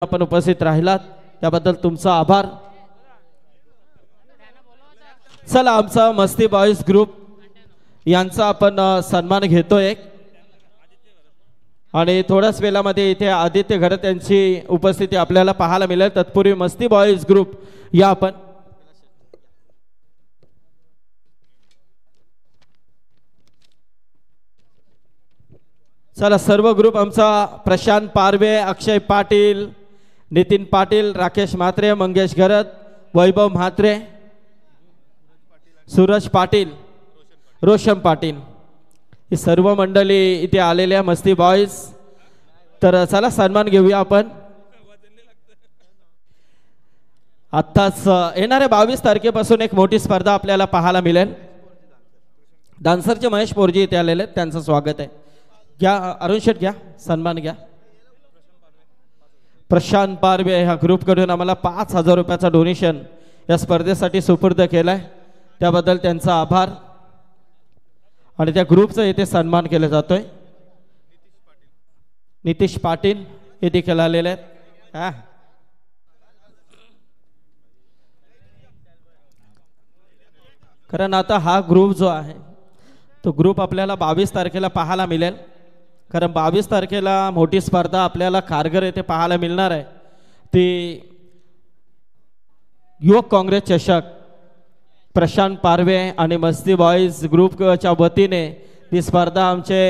आपण उपस्थित राहिलात त्याबद्दल तुमचा आभार। चला आमचा मस्ती बॉयज ग्रुप यांचा आपण सन्मान घेतोय आणि थोड्याच वेळामध्ये इथे आदित्य घरत यांची उपस्थिती आपल्याला पाहायला मिळेल। तत्पूर्वी मस्ती बॉयज ग्रुप या आपण चला सर्व ग्रुप आमचा प्रशांत पारवे, अक्षय पाटील, नितीन पाटील, राकेश म्हात्रे, मंगेश घरत, वैभव म्हात्रे, सूरज पाटील, रोशन पाटील ही सर्व मंडळी इथे आलेल्या मस्ती बॉयज। तर चला सन्मान घेऊया आपण। आत्ताच येणाऱ्या 22 तारखेपासून एक मोठी स्पर्धा आपल्याला पाहायला मिळेल। डान्सरचे महेश पोरजी इथे आलेले आहेत, त्यांचं स्वागत आहे। घ्या अरुण शेठ, घ्या सन्मान घ्या। प्रशांत पारवे ह्या ग्रुपकडून आम्हाला 5000 रुपयाचा डोनेशन या स्पर्धेसाठी सुपूर्द केलाय, त्याबद्दल त्यांचा आभार। आणि त्या ग्रुपचा येथे सन्मान केला जातोय। नितीश पाटील हे देखील आलेले आहेत। कारण आता हा ग्रुप जो आहे तो ग्रुप आपल्याला 22 तारखेला पाहायला मिळेल। कारण 22 तारखेला मोठी स्पर्धा आपल्याला खारघर येथे पाहायला मिळणार आहे, ती युवक काँग्रेस चषक। प्रशांत पारवे आणि मस्ती बॉयज ग्रुपच्या वतीने ती स्पर्धा आमचे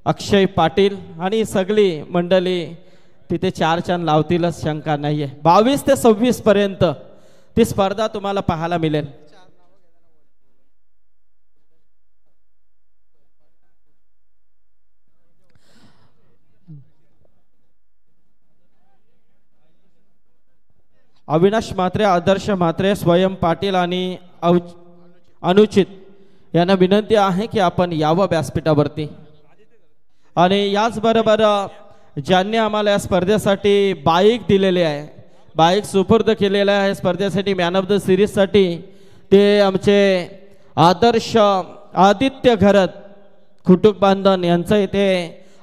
अक्षय पाटील आणि सगळी मंडळी तिथे 4 चांद लावतीलच, शंका नाहीये। 22 ते 26 पर्यंत ती स्पर्धा तुम्हाला पाहायला मिळेल। अविनाश म्हात्रे, आदर्श म्हात्रे, स्वयं पाटील आणि अनुचित यांना विनंती आहे की आपण यावं व्यासपीठावरती। आणि याचबरोबर ज्यांनी आम्हाला या स्पर्धेसाठी बाईक दिलेली आहे, बाईक सुपूर्द केलेल्या आहे स्पर्धेसाठी, मॅन ऑफ द सिरीजसाठी, ते आमचे आदर्श आदित्य घरत कुटुंब बांधन यांचं इथे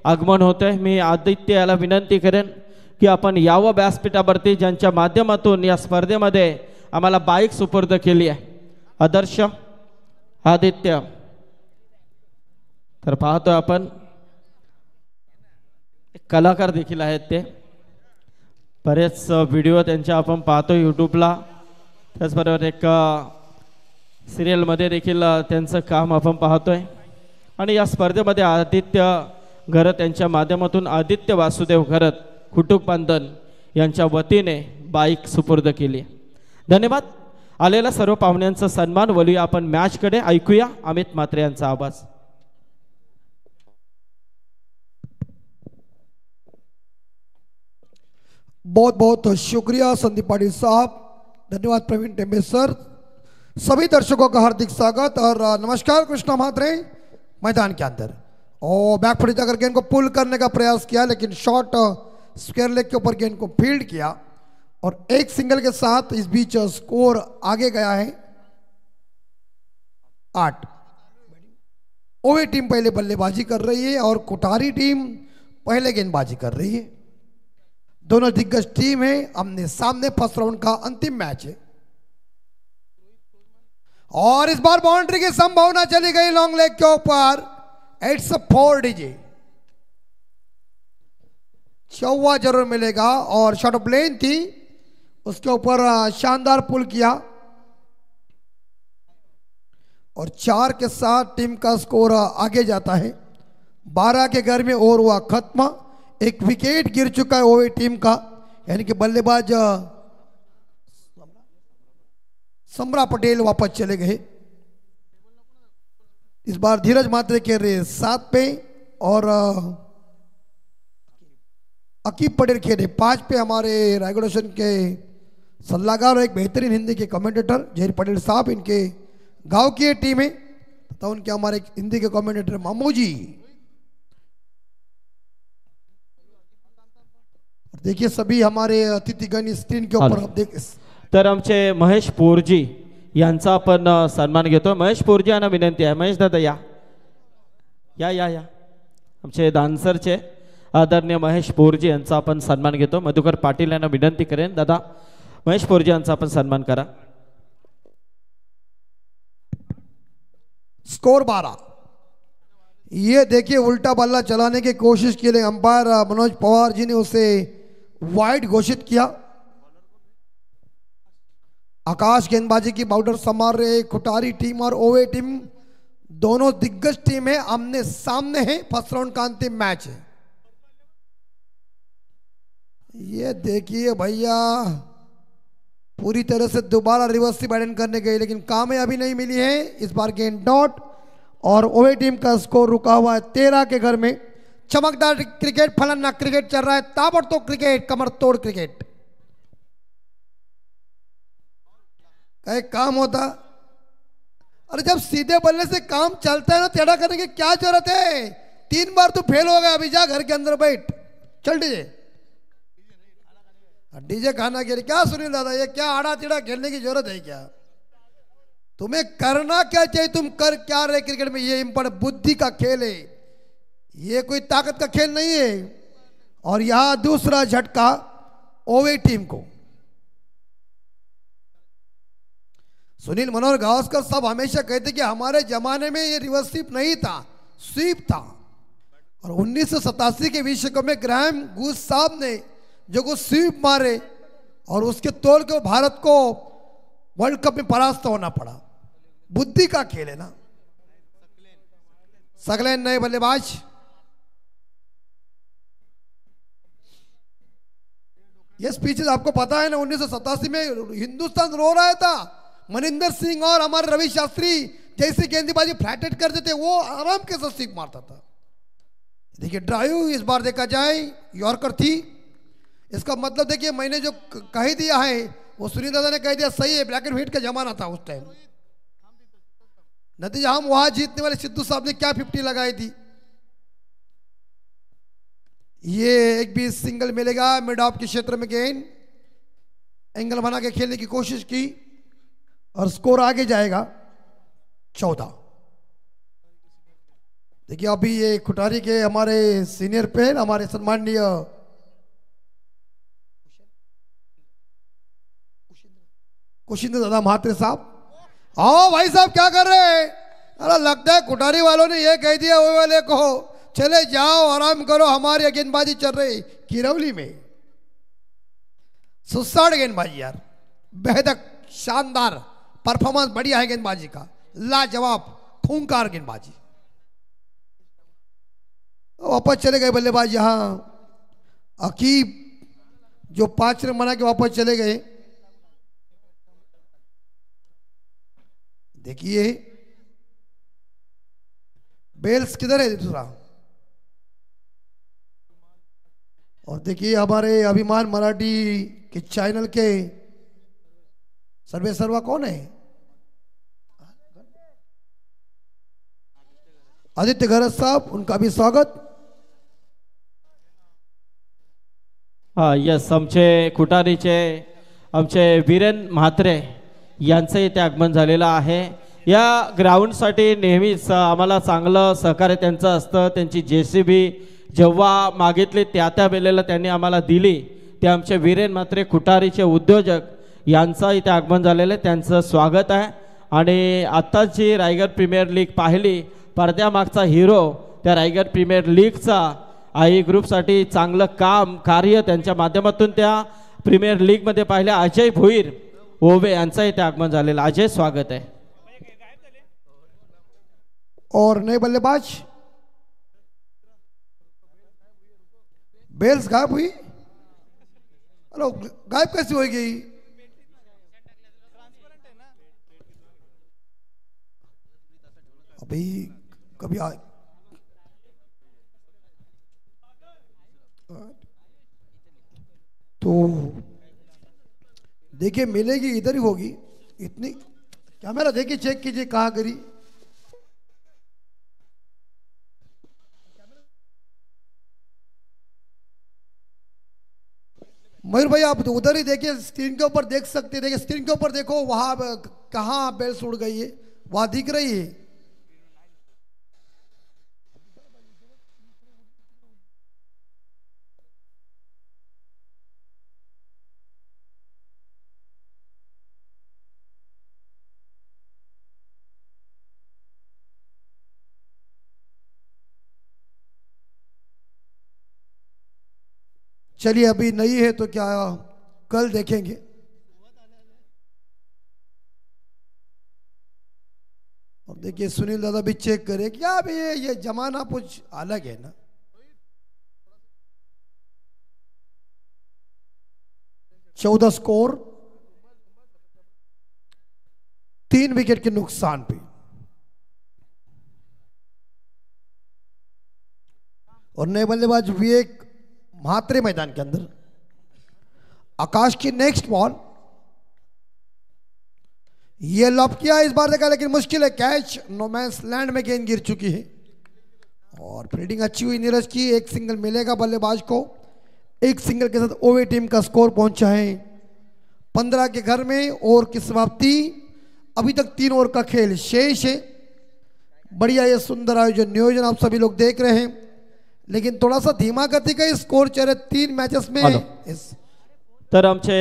आगमन होतंय। मी आदित्य याला विनंती करेन की आपण यावं व्यासपीठावरती, ज्यांच्या माध्यमातून या स्पर्धेमध्ये आम्हाला बाईक सुपूर्द केली आहे। आदर्श, आदित्य, तर पाहतोय आपण कलाकार देखील आहेत, ते बरेच व्हिडिओ त्यांच्या आपण पाहतोय यूट्यूबला, त्याचबरोबर एक सिरियलमध्ये देखील त्यांचं काम आपण पाहतोय। आणि या स्पर्धेमध्ये आदित्य घरत यांच्या माध्यमातून आदित्य वासुदेव घरत कुटुंब बांधन यांच्या वतीने बाईक सुपूर्द केली। धन्यवाद। आलेल्या सर्व पाहुण्यांचा सन्मान वळूया आपण मॅचकडे। ऐकूया अमित म्हात्रे यांचा आवाज। बहुत बहुत शुक्रिया संदीप पाटिल साहब, धन्यवाद प्रवीण टेम्बे सर। सभी दर्शकों का हार्दिक स्वागत और नमस्कार। कृष्णा म्हात्रे मैदान के अंदर और बैक फुट जाकर गेंद को पुल करने का प्रयास किया, लेकिन शॉट स्क्वायर लेग के ऊपर गेंद को फील्ड किया और एक सिंगल के साथ इस बीच स्कोर आगे गया है 8। ओवे टीम पहले बल्लेबाजी कर रही है और कोठारी टीम पहले गेंदबाजी कर रही है। दोनों दिग्गज टीम है, आमने सामने फर्स्ट राउंड का अंतिम मैच है। और इस बार बाउंड्री की संभावना चली गई लॉन्ग लेग के ऊपर। इट्स 4 डीजे, चौवा जरूर मिलेगा और शॉट ऑफ लेन थी, उसके ऊपर शानदार पुल किया और 4 के साथ टीम का स्कोर आगे जाता है। 12 के घर में ओवर हुआ खत्म। एक विकेट गिर चुका है ओवे टीम का, यानी कि बल्लेबाज सम्रा पटेल वापस चले गए। इस बार धीरज म्हात्रे के रहे 7 पे और अकीब पटेल खेले 5 पे। हमारे रायगढ़ स्टेशन के सलाहकार और एक बेहतरीन हिंदी के कमेंटेटर जहीर पटेल साहब, इनके गांव की टीम है, तथा उनके हमारे हिंदी के कमेंटेटर मामू जी। देखिए सभी हमारे अतिथिगण स्क्रीन के ऊपर आप देख। तर आमचे महेश पोरजी यांचा आपण सन्मान घेतो। महेश पोरजी यांना विनंती आहे, महेश दादा या या या या आमचे डान्सरचे आदरणीय महेश पोरजी यांचा आपण सन्मान घेतो. मधुकर पाटील यांना विनंती करेन, दादा महेश पोरजी यांचा आपण सन्मान करा. स्कोर 12. ये देखिए उल्टा बल्ला चलाने की कोशिश के लिए अंपायर मनोज पवार जी ने उसे वाइड घोषित किया. आकाश गेंदबाजी की बाउंडर संभाल रहे खुटारी टीम और ओवे टीम दोनों दिग्गज टीम है, आमने सामने है. फर्स्ट राउंड का अंतिम मैच है. ये देखिए भैया पूरी तरह से दोबारा रिवर्स बैटिंग करने गई लेकिन कामयाबी नहीं मिली है. इस बार गेंद डॉट और ओवे टीम का स्कोर रुका हुआ है 13 के घर में. चमकदार क्रिकेट, फलन्ना क्रिकेट चल रहा है, ताबड़तोड़ क्रिकेट, कमर तोड़ क्रिकेट. एक काम होता, अरे जब सीधे बल्ले से काम चलता है ना, टेढ़ा करने की क्या जरूरत है. 3 बार तू फेल हो गया, अभी जा घर के अंदर बैठ. चल डीजे खाना के लिए क्या सुनील दादा, ये क्या आड़ा टेढ़ा खेलने की जरूरत है क्या? तुम्हें करना क्या चाहिए, तुम कर क्या रहे क्रिकेट में. ये इंपॉर्टेंट बुद्धि का खेल है, ये कोई ताकत का खेल नहीं है. और यहां दूसरा झटका ओवे टीम को. सुनील मनोहर गावस्कर साहब हमेशा कहते कि हमारे जमाने में ये रिवर्स स्वीप नहीं था, स्वीप था. और 1987 के विश्व कप में ग्राहम गूस साहब ने जो को स्वीप मारे और उसके तोड़ के भारत को वर्ल्ड कप में परास्त होना पड़ा. बुद्धि का खेल है ना. सकलेन नए बल्लेबाज. ये स्पीचेस आपको पता है ना, 1987 में हिंदुस्तान रो रहा था. मनिंदर सिंह और हमारे रवि शास्त्री जैसे गेंदबाजी फ्लैटेड करते थे, वो आराम के साथ स्वीप मारता था. देखिए ड्राइव इस बार देखा जाए यॉर्कर थी. इसका मतलब देखिए मैंने जो कह दिया है वो सुनील दादा ने कह दिया सही है. ब्लैक एंड व्हाइट का जमाना था उस टाइम. नतीजा हम वहां जीतने वाले सिद्धू साहब ने क्या 50 लगाई थी. ये एक भी सिंगल मिलेगा. मिड ऑफ के क्षेत्र में गेंद एंगल बना के खेलने की कोशिश की और स्कोर आगे जाएगा 14. देखिए अभी ये खुटारी के हमारे सीनियर पेन, हमारे सम्माननीय कुशिंद्र दादा महात्रे साहब. आओ भाई साहब क्या कर रहे हैं. अरे लगता है कुटारी वालों ने ये कह दिया वो वाले को चले जाओ आराम करो, हमारी गेंदबाजी चल रही किरौली में. सुसाड़ गेंदबाजी यार, बेहद शानदार परफॉर्मेंस, बढ़िया है गेंदबाजी का, लाजवाब खूंखार गेंदबाजी. वापस चले गए बल्लेबाज. यहां अकीब जो 5 रन बना के वापस चले गए. देखिए बेल्स किधर है दूसरा. और देखिए हमारे अभिमान मराठी के चैनल के सर्वे सर्वा कौन है. आदित्य गरज साहब, उनका भी स्वागत. हा यस, आमचे खुटारीचे आमचे वीरेन म्हात्रे यांचं इथे आगमन झालेलं आहे. या ग्राउंडसाठी नेहमीच आम्हाला चांगलं सहकार्य त्यांचं असतं. त्यांची JCB जेव्हा मागितली त्या वेळेला त्यांनी आम्हाला दिली. ते आमचे वीरेन म्हात्रे खुटारीचे उद्योजक यांचं इथे आगमन झालेलं आहे, त्यांचं स्वागत आहे. आणि आत्ताच जी रायगड प्रीमियर लीग पाहिली, पडद्यामागचा हिरो त्या रायगड प्रीमियर लीगचा आई ग्रुपसाठी चांगलं काम कार्य त्यांच्या माध्यमातून त्या प्रीमियर लीगमध्ये पाहिल्या अजय भोईर ओवे यांचं इथे आगमन झालेलं. अजय स्वागत आहे. और नए बल्लेबाज बेल्स गायब हुई. हेलो, गायब कैसी हो गई. अभी कभी तो देखिए मिलेगी इधर ही होगी. इतनी कैमरा देखिए, चेक कीजिए कहाँ करी. मयूर भाई आप तो उधर ही देखिए, स्क्रीन के ऊपर देख सकते हैं. देखिए स्क्रीन के ऊपर देखो, वहां कहाँ बेल्स उड़ गई है, वहां दिख रही है. चलिए अभी नहीं है तो क्या कल देखेंगे। और देखिए सुनील दादा भी चेक करे क्या अभी ये जमाना कुछ अलग है ना। चौदह स्कोर 3 विकेट के नुकसान पे। और नए बल्लेबाज विवेक म्हात्रे मैदान के अंदर। आकाश की नेक्स्ट बॉल, ये लॉब किया इस बार देखा लेकिन मुश्किल है, कैच नो मैंस लैंड में गेंद गिर चुकी है। और फील्डिंग अच्छी हुई नीरज की, एक सिंगल मिलेगा बल्लेबाज को। एक सिंगल के साथ ओवे टीम का स्कोर पहुंचा है 15 के घर में। ओवर की समाप्ति, अभी तक 3 ओवर का खेल शेष है। बढ़िया ये सुंदर आयोजन नियोजन आप सभी लोग देख रहे हैं, लेकिन थोड़ा सा धीमा गति का स्कोर चल रहा है 3 मॅचेस में। तर आमचे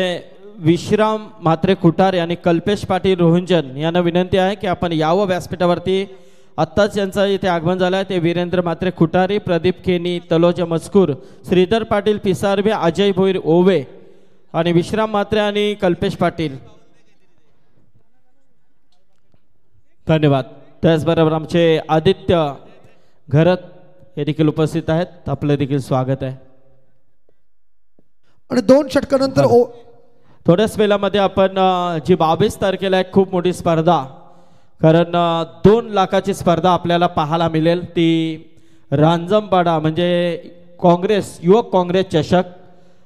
विश्राम म्हात्रे खुटार आणि कल्पेश पाटील रोहंजन यांना विनंती आहे की आपण यावं व्यासपीठावरती। आत्ताच यांचं इथे आगमन झालं आहे ते वीरेंद्र म्हात्रे खुटारी, प्रदीप केनी, तलोजा मजकूर, श्रीधर पाटील पिसारबे, अजय भोईर ओवे आणि विश्राम म्हात्रे आणि कल्पेश पाटील। धन्यवाद। त्याचबरोबर आमचे आदित्य घरत हे देखील उपस्थित आहेत, आपलं देखील स्वागत आहे। आणि 2 षटकानंतर थोड्याच वेळामध्ये आपण जी 22 तारखेला एक खूप मोठी स्पर्धा, कारण 2 लाखाची स्पर्धा आपल्याला पाहायला मिळेल, ती रांजणपाडा म्हणजे काँग्रेस युवक काँग्रेस चषक।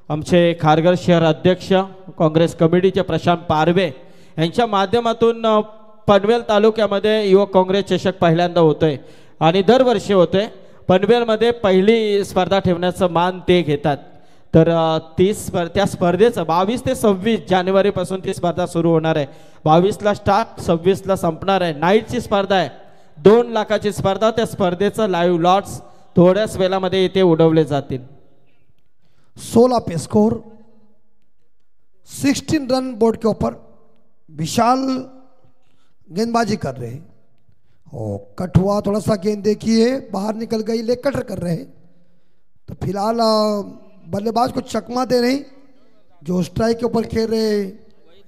आमचे खारघर शहर अध्यक्ष काँग्रेस कमिटीचे प्रशांत पारवे यांच्या माध्यमातून पनवेल तालुक्यामध्ये युवक काँग्रेस चषक पहिल्यांदा होतोय आणि दरवर्षी होतोय। पनवेलमध्ये पहिली स्पर्धा ठेवण्याचं मान ते घेतात। तर त्या स्पर्धेचं 22 ते 26 जानेवारीपासून ती स्पर्धा सुरू होणार आहे। 22ला स्टार्ट, 26ला संपणार आहे। नाईटची स्पर्धा आहे, 2 लाखाची स्पर्धा। त्या स्पर्धेचं लाईव्ह लॉट्स थोड्याच वेळामध्ये इथे उडवले जातील। 16 पे स्कोर, 16 रन बोर्ड के ऊपर। विशाल गेंदबाजी कर रहे हैं, कट हुआ थोड़ा सा, गेंद देखिए बाहर निकल गई, ले कटर कर रहे हैं। तो फिलहाल बल्लेबाज को चकमा दे रहे, जो स्ट्राइक के ऊपर खेल रहे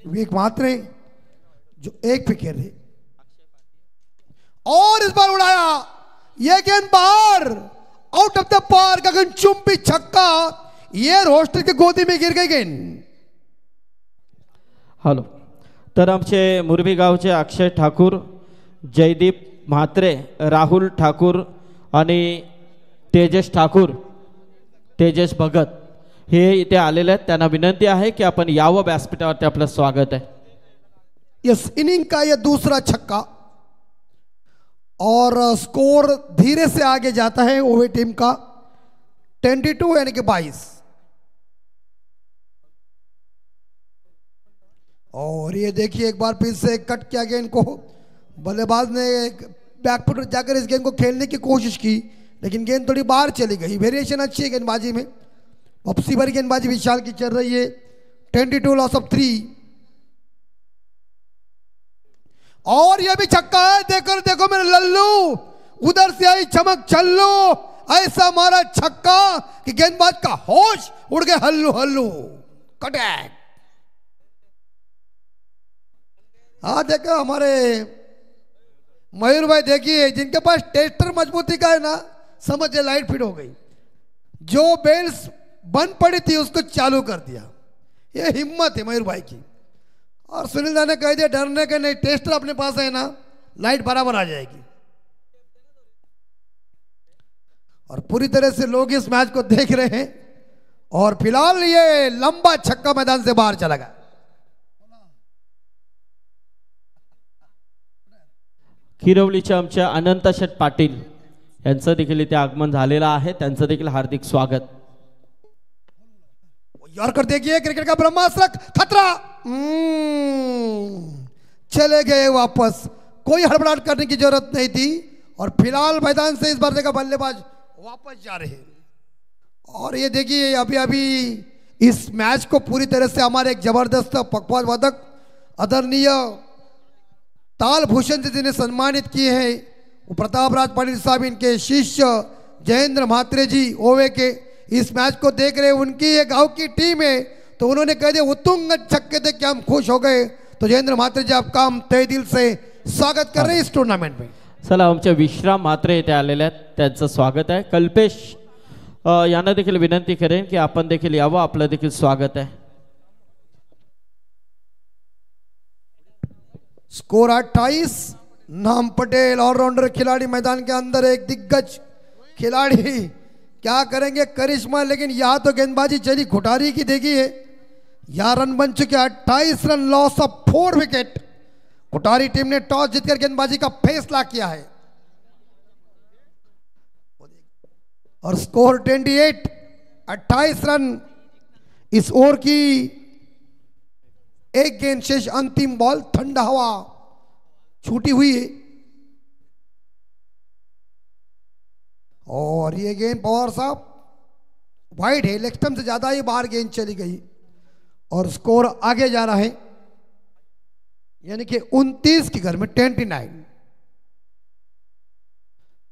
विवेक म्हात्रे, जो 1 पे खेल रहे। और इस बार उड़ाया, ये गेंद बाहर, आउट ऑफ द पार्क, गगनचुंबी छक्का, ये रोस्टर के गोदी में गिर गई गेंद। हॅलो, तर आमचे मुरबी गावचे अक्षय ठाकूर, जयदीप म्हात्रे, राहुल ठाकूर आणि तेजस ठाकूर, तेजस भगत हे इथे आलेले आहेत। त्यांना विनंती आहे की आपण यावं व्यासपीठावरती, आपलं स्वागत आहे। यस, इनिंग का यह दूसरा छक्का और स्कोर धीरे से आगे जाता है ओवे टीम का 22 यानी कि 22। और ये देखिए एक बार फिर से कट किया गेंद को, बल्लेबाज ने बैकफुट जाकर इस गेंद को खेलने की कोशिश की, लेकिन गेंद थोड़ी बाहर चली गई। वेरिएशन अच्छी है गेंदबाजी में, वापसी भरी गेंदबाजी विशाल की चल रही है। 22 लॉस ऑफ 3। और ये भी छक्का है, देखो देखो मेरे लल्लू, उधर से आई चमक चल्लू, ऐसा मारा छक्का कि गेंदबाज का होश उड़ गया। हल्लू हल्लू कटैक। हाँ देखो हमारे मयूर भाई, देखिए जिनके पास टेस्टर मजबूती का है ना, समझे लाइट फिट हो गई। जो बेल्स बंद पड़ी थी उसको चालू कर दिया, ये हिम्मत है मयूर भाई की। और सुनील दा ने कह दिया डरने के नहीं, टेस्टर अपने पास है ना, लाइट बराबर आ जाएगी। और पूरी तरह से लोग इस मैच को देख रहे हैं। और फिलहाल ये लंबा छक्का मैदान से बाहर चला गया। किरवलीच्या आमच्या अनंत शेठ पाटील यांचं देखील इथे आगमन झालेलं आहे, त्यांचं देखील हार्दिक स्वागत। यॉर्कर देखिए, क्रिकेट का ब्रह्मास्त्र, खतरा, चले गए वापस, कोई हड़बड़ाहट करने की जरूरत नहीं थी। और फिलहाल मैदान से इस बार का बल्लेबाज वापस जा रहे हैं। और ये देखिए अभी अभी इस मैच को पूरी तरह से हमारे एक जबरदस्त पखवाज वादक आदरणीय ताल भूषण से जिन्हें सम्मानित किए हैं, वो प्रताप राज पाटिल साहब, इनके शिष्य जयेंद्र म्हात्रे जी ओवे के, इस मैच को देख रहे उनकी ये गांव की टीम है, तो उन्होंने कह दिया उत्तुंग छक्के देख के हम खुश हो गए। तो जयेंद्र म्हात्रे जी आपका हम तहे दिल से स्वागत कर रहे हैं इस टूर्नामेंट में। चला आमचे विश्राम म्हात्रे इथे आलेले आहेत, त्यांचं स्वागत आहे। कल्पेश यांना देखील विनंती करेन की आपण देखील यावं, आपलं देखील स्वागत आहे। स्कोर 28। नाम पटेल ऑलराउंडर खिलाड़ी मैदान के अंदर, एक दिग्गज खिलाड़ी क्या करेंगे करिश्मा, लेकिन यहाँ तो गेंदबाजी चली खुटारी की देखी है। यहाँ रन बन चुके 28 run, loss of 4 wicket. Khutari team ने टॉस जीतकर गेंदबाजी का फैसला किया है और स्कोर 28, 28 रन। इस ओवर की एक गेंद शेष, अंतिम बॉल, ठंडा हवा छूटी हुई है और ये गेंद पवार साहब वाइड है, लेग स्टंप से ज्यादा ही बाहर गेंद चली गई और स्कोर आगे जा रहा है, यानी कि 29 के घर में 29।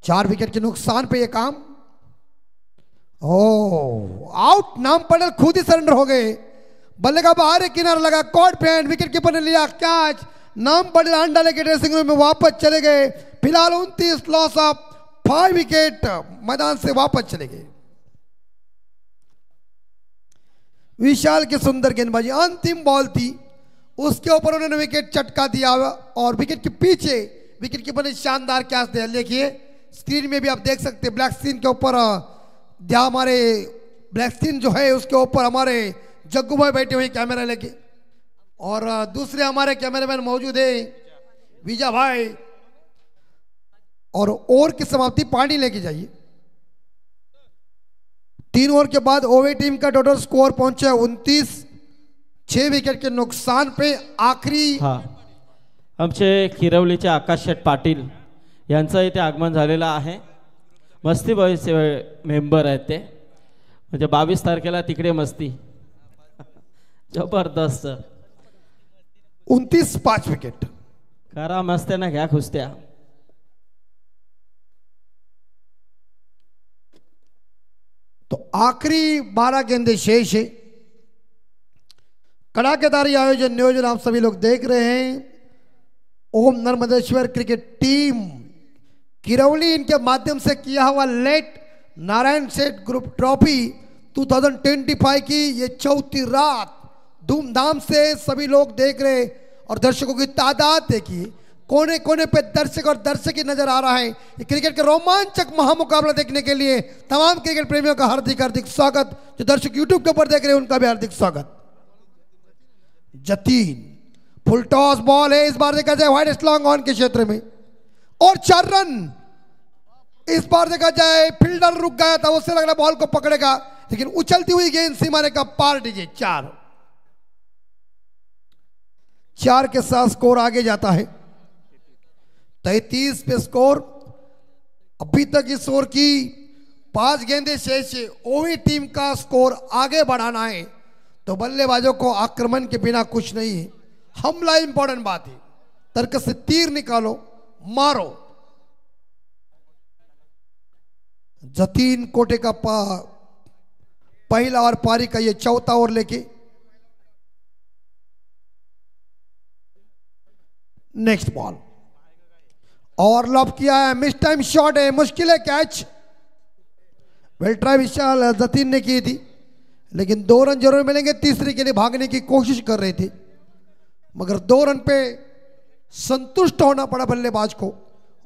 4 विकेट के नुकसान पे ये काम। आउट। नाम पटेल खुद ही सरेंडर हो गए। बल्ले का बाहर किनारा लगा, कॉर्ड पैंट, विकेट कीपर ने लिया कैच। नाम पटेल अंडा लेके ड्रेसिंग रूम में वापस चले गए। फिलहाल 29, लॉस ऑफ 5 विकेट, मैदान से वापस चले गए। विशाल की सुंदर गेंदबाजी, अंतिम बॉल थी, उसके ऊपर उन्होंने विकेट चटका दिया और विकेट के पीछे विकेट कीपर ने शानदार कैच दिया। देखिए स्क्रीन में भी आप देख सकते हैं, ब्लैक स्क्रीन के ऊपर हमारे ब्लैक स्क्रीन जो है उसके ऊपर हमारे जग्गू भाई बैठे हुए कैमरा लेके और दूसरे हमारे कैमरामैन मौजूद है विजय भाई। और ओवर की समाप्ति पानी लेके जाइए। 3 ओवर के बाद ओवे टीम का टोटल स्कोर पहुंचा 29, 6 विकेट के नुकसान पे। आखरी आमचे खिरवलीचे आकाश शेठ पाटील यांचं इथे आगमन झालेलं आहे। मस्ती बॉयजचे मेंबर आहेत ते, म्हणजे 22 तारखेला तिकडे मस्ती जबरदस्त। 29, 5 विकेट करा मस्त्या ना, घ्या खुस्त्या। तो आखिरी 12 गेंदे शेष है। कड़ाकेदार आयोजन नियोजन आप सभी लोग देख रहे हैं। ओम नर्मदेश्वर क्रिकेट टीम किरौली इनके माध्यम से किया हुआ लेट नारायण सेठ ग्रुप ट्रॉफी 2025 की ये 4थी रात धूमधाम से सभी लोग देख रहे और दर्शकों की तादाद देखिए, कोने कोने पे दर्शक और दर्शक नजर आ रहा है। ये क्रिकेट के रोमांचक महामुकाबला देखने के लिए तमाम क्रिकेट प्रेमियों का हार्दिक हार्दिक स्वागत। जो दर्शक यूट्यूब के ऊपर देख रहे हैं उनका भी हार्दिक स्वागत। जतीन फुल टॉस बॉल है, इस बार देखा जाए वाइड लॉन्ग ऑन के क्षेत्र में और 4 रन। इस बार देखा जाए फील्डर रुक गया था, उससे लग रहा बॉल को पकड़ेगा, लेकिन उछलती हुई गेंद सीमारे का पार दीजिए। 4 के साथ स्कोर आगे जाता है 33 पे स्कोर। अभी तक इस ओवर की 5 गेंदें शेष है। ओवी टीम का स्कोर आगे बढ़ाना है तो बल्लेबाजों को आक्रमण के बिना कुछ नहीं है, हमला इंपॉर्टेंट बात है। तर्क से तीर निकालो, मारो। जतीन कोटे का पहला और पारी का ये 4था ओवर लेके नेक्स्ट बॉल और लॉब किया है, मिस टाइम शॉट है, मुश्किल है कैच। वेल ट्राई विशाल जतीन ने की थी, लेकिन 2 रन जरूर मिलेंगे। तीसरे के लिए भागने की कोशिश कर रहे थे, मगर 2 रन पे संतुष्ट होना पड़ा बल्लेबाज को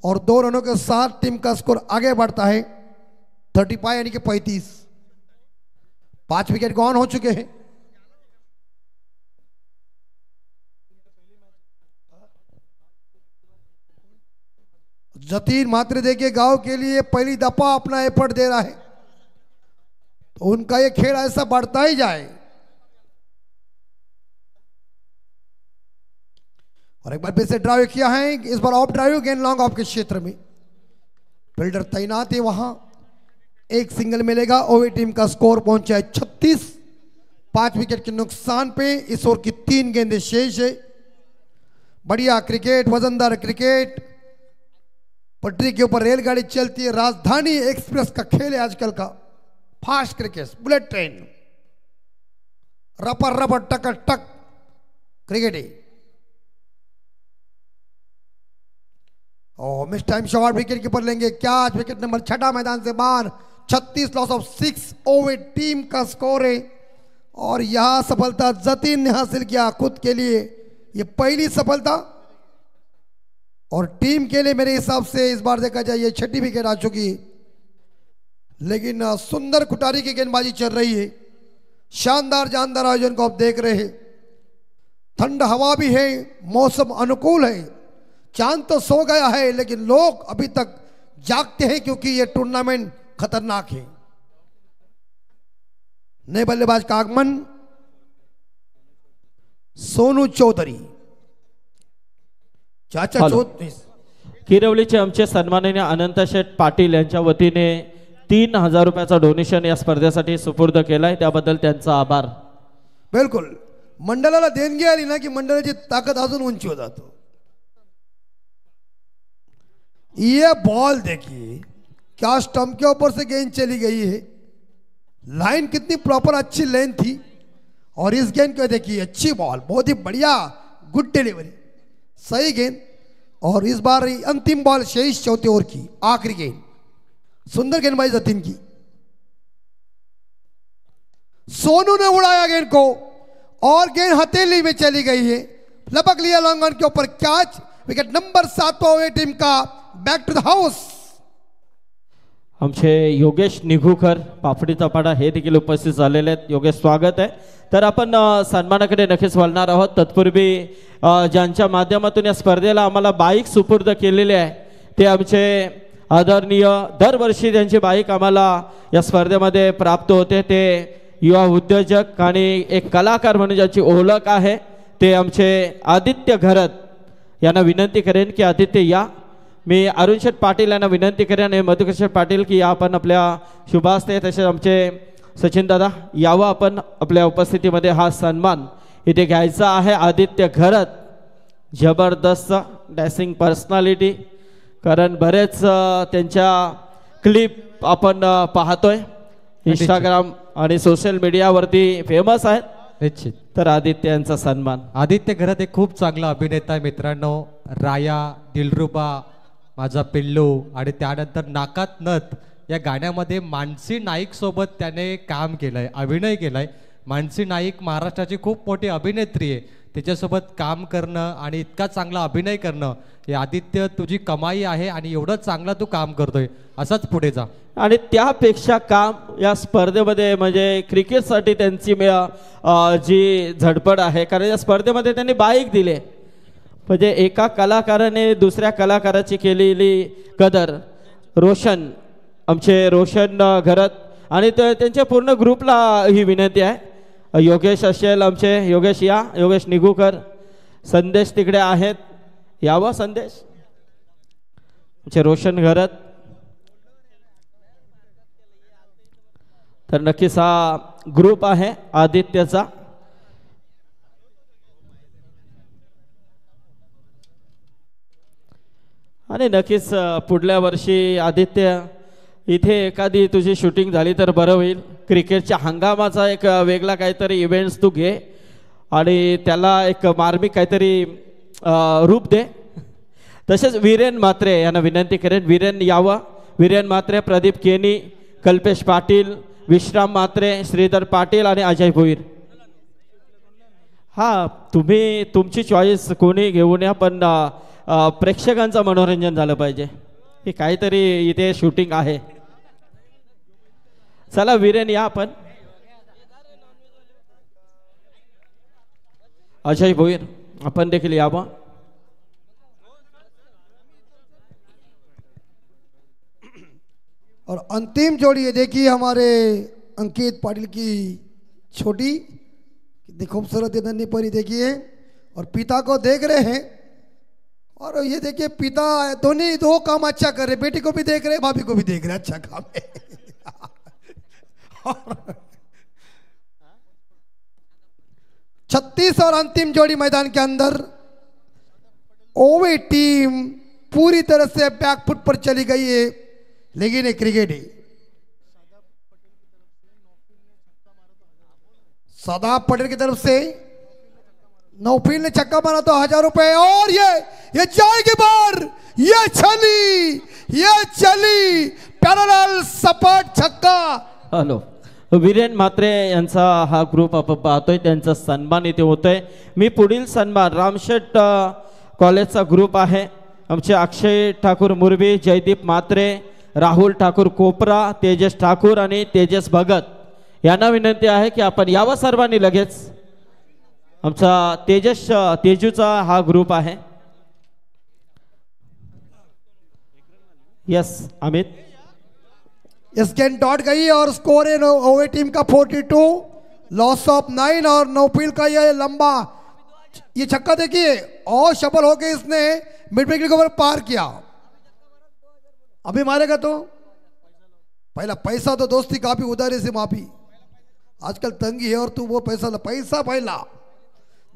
और 2 रनों के साथ टीम का स्कोर आगे बढ़ता है 35 यानी कि 35। 5 विकेट गॉन हो चुके हैं। जतीन मात्र देखिए गांव के लिए पहली दफा अपना एफर्ट दे रहा है, तो उनका ये खेल ऐसा बढ़ता ही जाए। और एक बार फिर से ड्राइव किया है, इस बार ऑफ ड्राइव गेंद लॉन्ग ऑफ के क्षेत्र में फील्डर तैनात है, वहां एक सिंगल मिलेगा। ओवी टीम का स्कोर पहुंचा है 36, 5 विकेट के नुकसान पे। इस ओवर की 3 गेंदें शेष है। बढ़िया क्रिकेट, वजनदार क्रिकेट, पटरी के ऊपर रेलगाड़ी चलती है, राजधानी एक्सप्रेस का खेल है आजकल का। फास्ट क्रिकेट, बुलेट ट्रेन, रपर रपर टक टक क्रिकेट है। और miss time shot, wicket keeper लेंगे कैच, विकेट नंबर 6 मैदान से बाहर। 36 लॉस ऑफ 6 ओवर टीम का स्कोर है। और यह सफलता जतीन ने हासिल किया खुद के लिए, ये पहली सफलता और टीम के लिए मेरे हिसाब से इस बार देखा जाए ये 6ठी विकेट आ चुकी है। लेकिन सुंदर कुटारी की गेंदबाजी चल रही है। शानदार जानदार आयोजन को आप देख रहे हैं। ठंड हवा भी है, मौसम अनुकूल है। चांद तो सो गया है लेकिन लोग अभी तक जागते हैं क्योंकि ये टूर्नामेंट खतरनाक है। नए बल्लेबाज का आगमन सोनू चौधरी। चाचा चौधरी किरवलीचे आमचे सन्माननीय अनंत शेठ पाटील यांच्या वतीने 3000 रुपयाचा डोनेशन या स्पर्धेसाठी सुपूर्द केलाय, त्याबद्दल त्यांचा आभार। बिल्कुल, मंडळाला देणगी आली ना की मंडळाची ताकद अजून उंची हो जातो। ये बॉल देखिए क्या स्टंप के ऊपर से गेंद चली गई है। लाइन कितनी प्रॉपर अच्छी लेंथ थी और इस गेंद को देखिए अच्छी बॉल, बहुत ही बढ़िया, गुड डिलीवरी, सही गेंद। और इस बार अंतिम बॉल शेष चौथे ओवर की आखिरी गेंद, सुंदर गेंदबाजी जतीन की। सोनू ने उड़ाया गेंद को और गेंद हथेली में चली गई है, लपक लिया लॉन्ग ऑन के ऊपर catch. Wicket number 7 over team का बॅक टू द हाऊस। आमचे योगेश निघूकर पापडीचा पाडा हे देखील उपस्थित झालेले आहेत। योगेश स्वागत आहे। तर आपण सन्मानाकडे नक्कीच वळणार आहोत। तत्पूर्वी ज्यांच्या माध्यमातून या स्पर्धेला आम्हाला बाईक सुपूर्द केलेली आहे ते आमचे आदरणीय, दरवर्षी त्यांची बाईक आम्हाला या स्पर्धेमध्ये प्राप्त होते, ते युवा उद्योजक आणि एक कलाकार म्हणून ज्याची ओळख आहे ते आमचे आदित्य घरत यांना विनंती करेन की आदित्य या। मी अरुण शेठ पाटील यांना विनंती करेन आणि मधुकर शेठ पाटील की आपण आपल्या शुभास्ते, तसेच आमचे सचिन दादा यावं आपण आपल्या उपस्थितीमध्ये हा सन्मान इथे घ्यायचा आहे। आदित्य घरत जबरदस्त डॅसिंग पर्सनॅलिटी, कारण बरेच त्यांच्या क्लिप आपण पाहतोय इंस्टाग्राम आणि सोशल मीडियावरती फेमस आहेत निश्चित। तर आदित्य यांचा सन्मान। आदित्य घरात एक खूप चांगला अभिनेता आहे मित्रांनो। राया, दिलरुबा, माझा पिल्लू आणि त्यानंतर नाकात नथ या गाण्यामध्ये मानसी नाईक सोबत त्याने काम केलंय, अभिनय केलाय। मानसी नाईक महाराष्ट्राची खूप मोठी अभिनेत्री आहे, तिच्यासोबत काम करणं आणि इतका चांगला अभिनय करणं हे आदित्य तुझी कमाई आहे आणि एवढं चांगला तू काम करतोय, असंच पुढे जा। आणि त्यापेक्षा काम या स्पर्धेमध्ये म्हणजे क्रिकेटसाठी त्यांची जी झडपड आहे, कारण या स्पर्धेमध्ये त्यांनी बाईक दिले, म्हणजे एका कलाकाराने दुसऱ्या कलाकाराची केलेली कदर। रोशन, आमचे रोशन घरत आणि त्यांच्या पूर्ण ग्रुपला ही विनंती आहे। योगेश असेल आमचे, योगेश या, योगेश निघूकर, संदेश तिकडे आहेत, यावं संदेश, आमचे रोशन घरत। तर नक्कीच हा ग्रुप आहे आदित्यचा। आणि नक्कीच पुढल्या वर्षी आदित्य इथे एखादी तुझी शूटिंग झाली तर बरं होईल। क्रिकेटच्या हंगामाचा एक वेगळा काहीतरी इव्हेंट्स तू घे आणि त्याला एक मार्मिक काहीतरी रूप दे। तसेच वीरेन म्हात्रे यांना विनंती करेन, वीरेन यावं, वीरेन म्हात्रे, प्रदीप केनी, कल्पेश पाटील, विश्राम म्हात्रे, श्रीधर पाटील आणि अजय भोईर। हां, तुम्ही तुमची चॉईस कोणी घेऊन या, पण प्रेक्षकांचं मनोरंजन झालं पाहिजे। हे काहीतरी इथे शूटिंग आहे। चला वीरेन या आपण, अजय भोईर आपण देखील यावं। और अंतिम जोड़ी ये देखिए हमारे अंकित पाटिल की छोटी, कितनी खूबसूरत है नन्ही परी देखिए, और पिता को देख रहे हैं। और ये देखिए पिता दोनों दो काम अच्छा कर रहे, बेटी को भी देख रहे, भाभी को भी देख रहे, अच्छा काम है। 36 और अंतिम जोड़ी मैदान के अंदर। ओवे टीम पूरी तरह से बैकफुट पर चली गई है, लेकिन ये क्रिकेट है। सदा पटेल की तरफ से नौफील ने छक्का मारा तो 1000 रुपए, और ये जाएगी बार, ये चली पॅरलल सपाट छक्का. हॅलो, वीरेन म्हात्रे यांचा हा ग्रुप आपण पाहतोय, त्यांचा सन्मान इथे होतोय. मी पुढील सन्मान रामशेठ कॉलेजचा ग्रुप आहे. आमचे अक्षय ठाकूर मुरबी, जयदीप म्हात्रे, राहुल ठाकूर कोपरा, तेजस ठाकूर आणि तेजस भगत यांना विनंती आहे की आपण यावं सर्वांनी लगेच. आमचा तेजूचा हा ग्रुप आहे. यस अमित. इस गेंद डॉट गई और स्कोर है ओवे टीम का 42, लॉस ऑफ 9, और नौफील का ये लंबा ये छक्का देखिए, और शफल होके इसने मिड विकेट के ऊपर पार किया. अभी मारेगा तो पहला पैसा तो दोस्ती काफी उधारी से माफी. आजकल तंगी है और तू वो पैसा पहला.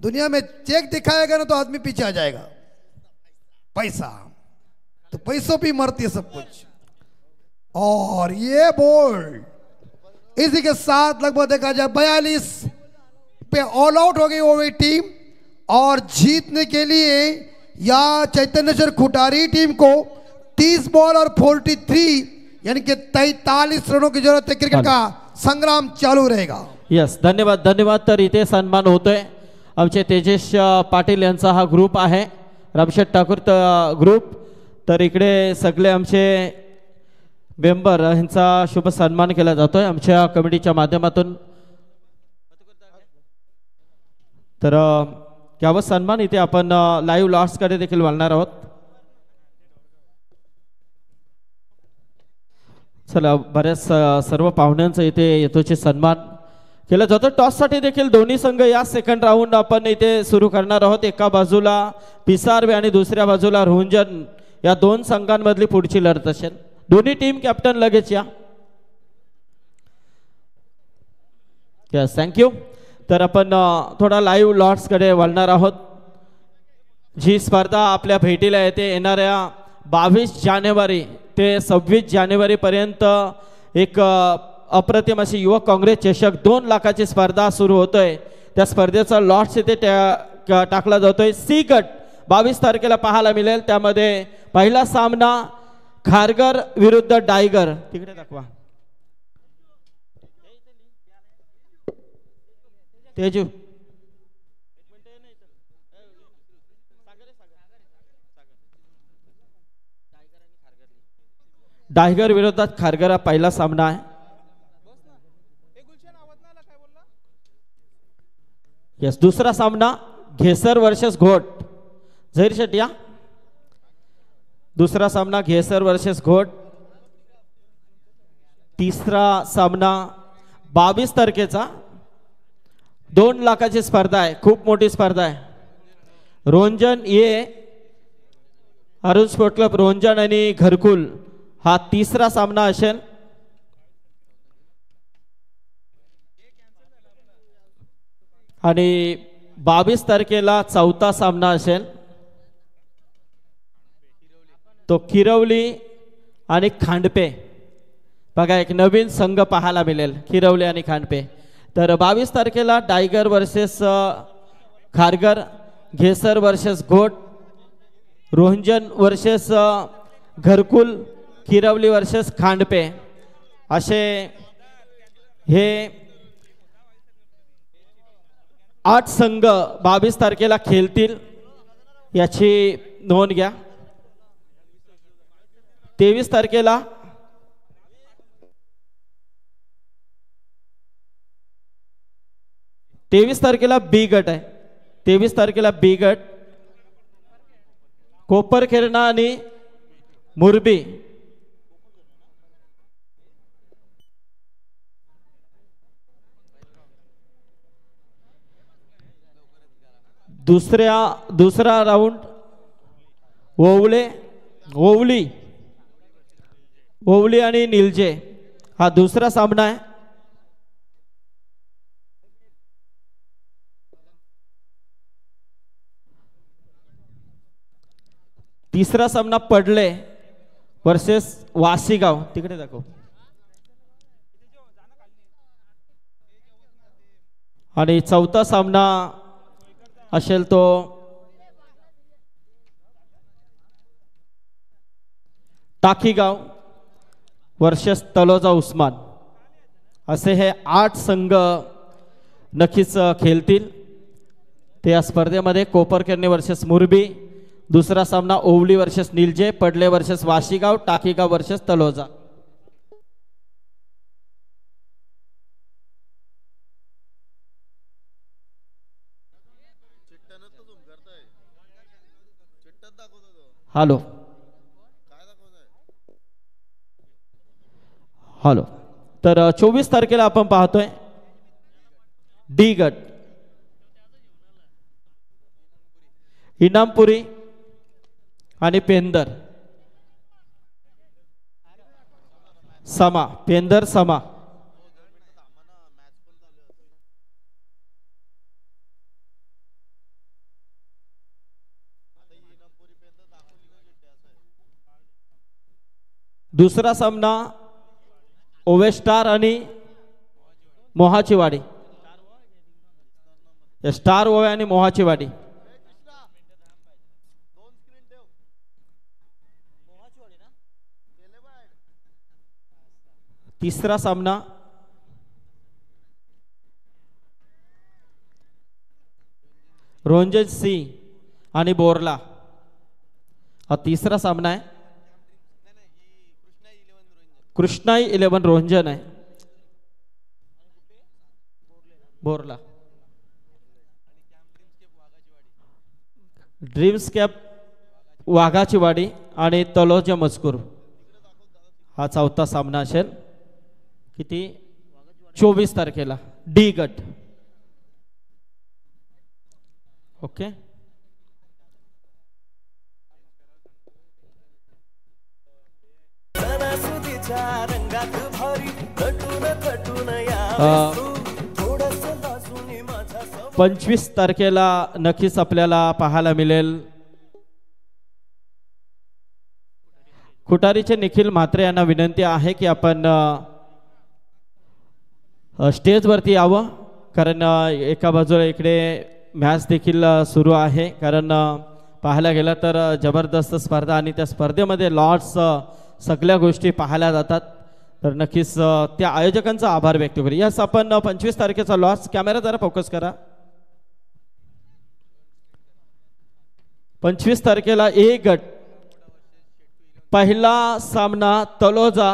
दुनिया में चेक दिखाएगा ना तो आदमी पीछे आ जाएगा. पैसा तो पैसों भी मरती है सब कुछ. और ये बोल्ड इसी के साथ लगभग देखा जाए 42 पे ऑल आउट हो गई ओवे टीम, और जीतने के लिए या चैतन्यचर खुटारी टीम को 30 बॉल और 43 यानी कि 43 रनों की जरूरत है. क्रिकेट का संग्राम चालू रहेगा. यस, धन्यवाद धन्यवाद. तर इथे सन्मान होतोय. आमचे तेजस पाटील यांचा हा ग्रुप आहे, रामशेठ ठाकूर ग्रुप. तर इकडे सगळे आमचे मेंबर यांचा शुभ सन्मान केला जातोय आमच्या कमिटीच्या माध्यमातून. तर यावर सन्मान इथे आपण लाईव्ह लॉट्सकडे देखील वळणार आहोत. चला, बऱ्याच सर्व पाहुण्यांचा इथे येतोचे सन्मान केला जातो. टॉससाठी देखील दोन्ही संघ या सेकंड राऊंड आपण इथे सुरू करणार आहोत. एका बाजूला पिसारवे आणि दुसऱ्या बाजूला रोहंजन, या दोन संघांमधली पुढची लढत असेल. दोन्ही टीम कॅप्टन लगेच या. Yes, thank you. तर आपण थोडा लाईव्ह लॉट्सकडे वळणार आहोत. जी स्पर्धा आपल्या भेटीला येते येणाऱ्या 22 जानेवारी ते 26 जानेवारी पर्यंत एक अप्रतिम अशी युवक काँग्रेस चषक 2 लाखाची स्पर्धा सुरू होतोय. त्या स्पर्धेचा लॉट्स इथे टाकला जातोय. सी गट 22 तारखेला पाहायला मिळेल. त्यामध्ये पहिला सामना खारघर विरुद्ध डायगर. तिकडे दाखवा तेजू. डायगर विरोधात खारघर हा पहिला सामना आहे. यस, दुसरा सामना घेसर वर्सेस घोट. झहीर शेट या. दुसरा सामना घेसर वर्सेस घोट. तिसरा सामना 22 तारखेचा 2 लाखाची स्पर्धा आहे. खूप मोठी स्पर्धा आहे. रोंजन ये अरुण स्पोर्ट क्लब रोंजन आणि घरकुल हा तिसरा सामना असेल. आणि 22 तारखेला चौथा सामना असेल. तो किरवली आणि खांडपे. बघा, एक नवीन संघ पाहायला मिळेल, किरवली आणि खांडपे. तर 22 तारखेला टायगर वर्सेस खारघर, घेसर वर्सेस घोट, रोहंजन वर्सेस घरकुल, किरवली वर्सेस खांडपे असे हे 8 संघ 22 तारखेला खेळतील, याची नोंद घ्या. 23 तारखेला बी गट आहे. 23 तारखेला बी गट कोपरखेरणा आणि मुरबी. दुसरा राउंड ओवली आणि निलजे हा दुसरा सामना आहे. तिसरा सामना पडले वर्सेस वासीगाव. तिकडे दाखव. आणि चौथा सामना असेल तो टाकीगाव वर्सेस तलोजा उस्मान, असे हे 8 संघ नक्कीच खेळतील. ते या स्पर्धेमध्ये कोपरकेरणे वर्सेस मुरबी, दुसरा सामना ओवली versus Nilje, Padle versus Washigaon, Takigaon versus Taloja. Hello hello. तर 24 तारखेला आपण पाहतोय डी गट इनामपुरी आणि पेंदर समा, पेंदर समा. दुसरा सामना ओवे स्टार आणि मोहाची वाडी, स्टार ओवे आणि मोहाची वाडी. तिसरा सामना रोंजन सिंह आणि बोरला, हा तिसरा सामना आहे. कृष्णाई 11 रोंजन आहे बोरला. ड्रीम्स कॅप वाघाची वाडी आणि तलोजा मजकूर, हा चौथा सामना असेल. किती 24 तारखेला डी गट. ओके. अ, 25 तारखेला नक्कीच आपल्याला पाहायला मिळेल खुटारीचे निखिल म्हात्रे यांना विनंती आहे की आपण स्टेजवरती यावं, कारण एका बाजूला इकडे मॅच देखील सुरू आहे. कारण पाहायला गेलं तर जबरदस्त स्पर्धा आणि त्या स्पर्धेमध्ये लॉट्स सगळ्या गोष्टी पाहायला जातात. तर नक्कीच त्या आयोजकांचा आभार व्यक्त करू. यस, आपण 25 तारखेचा लॉट्स, कॅमेरा जरा फोकस करा. 25 तारखेला ए गट पहिला सामना तलोजा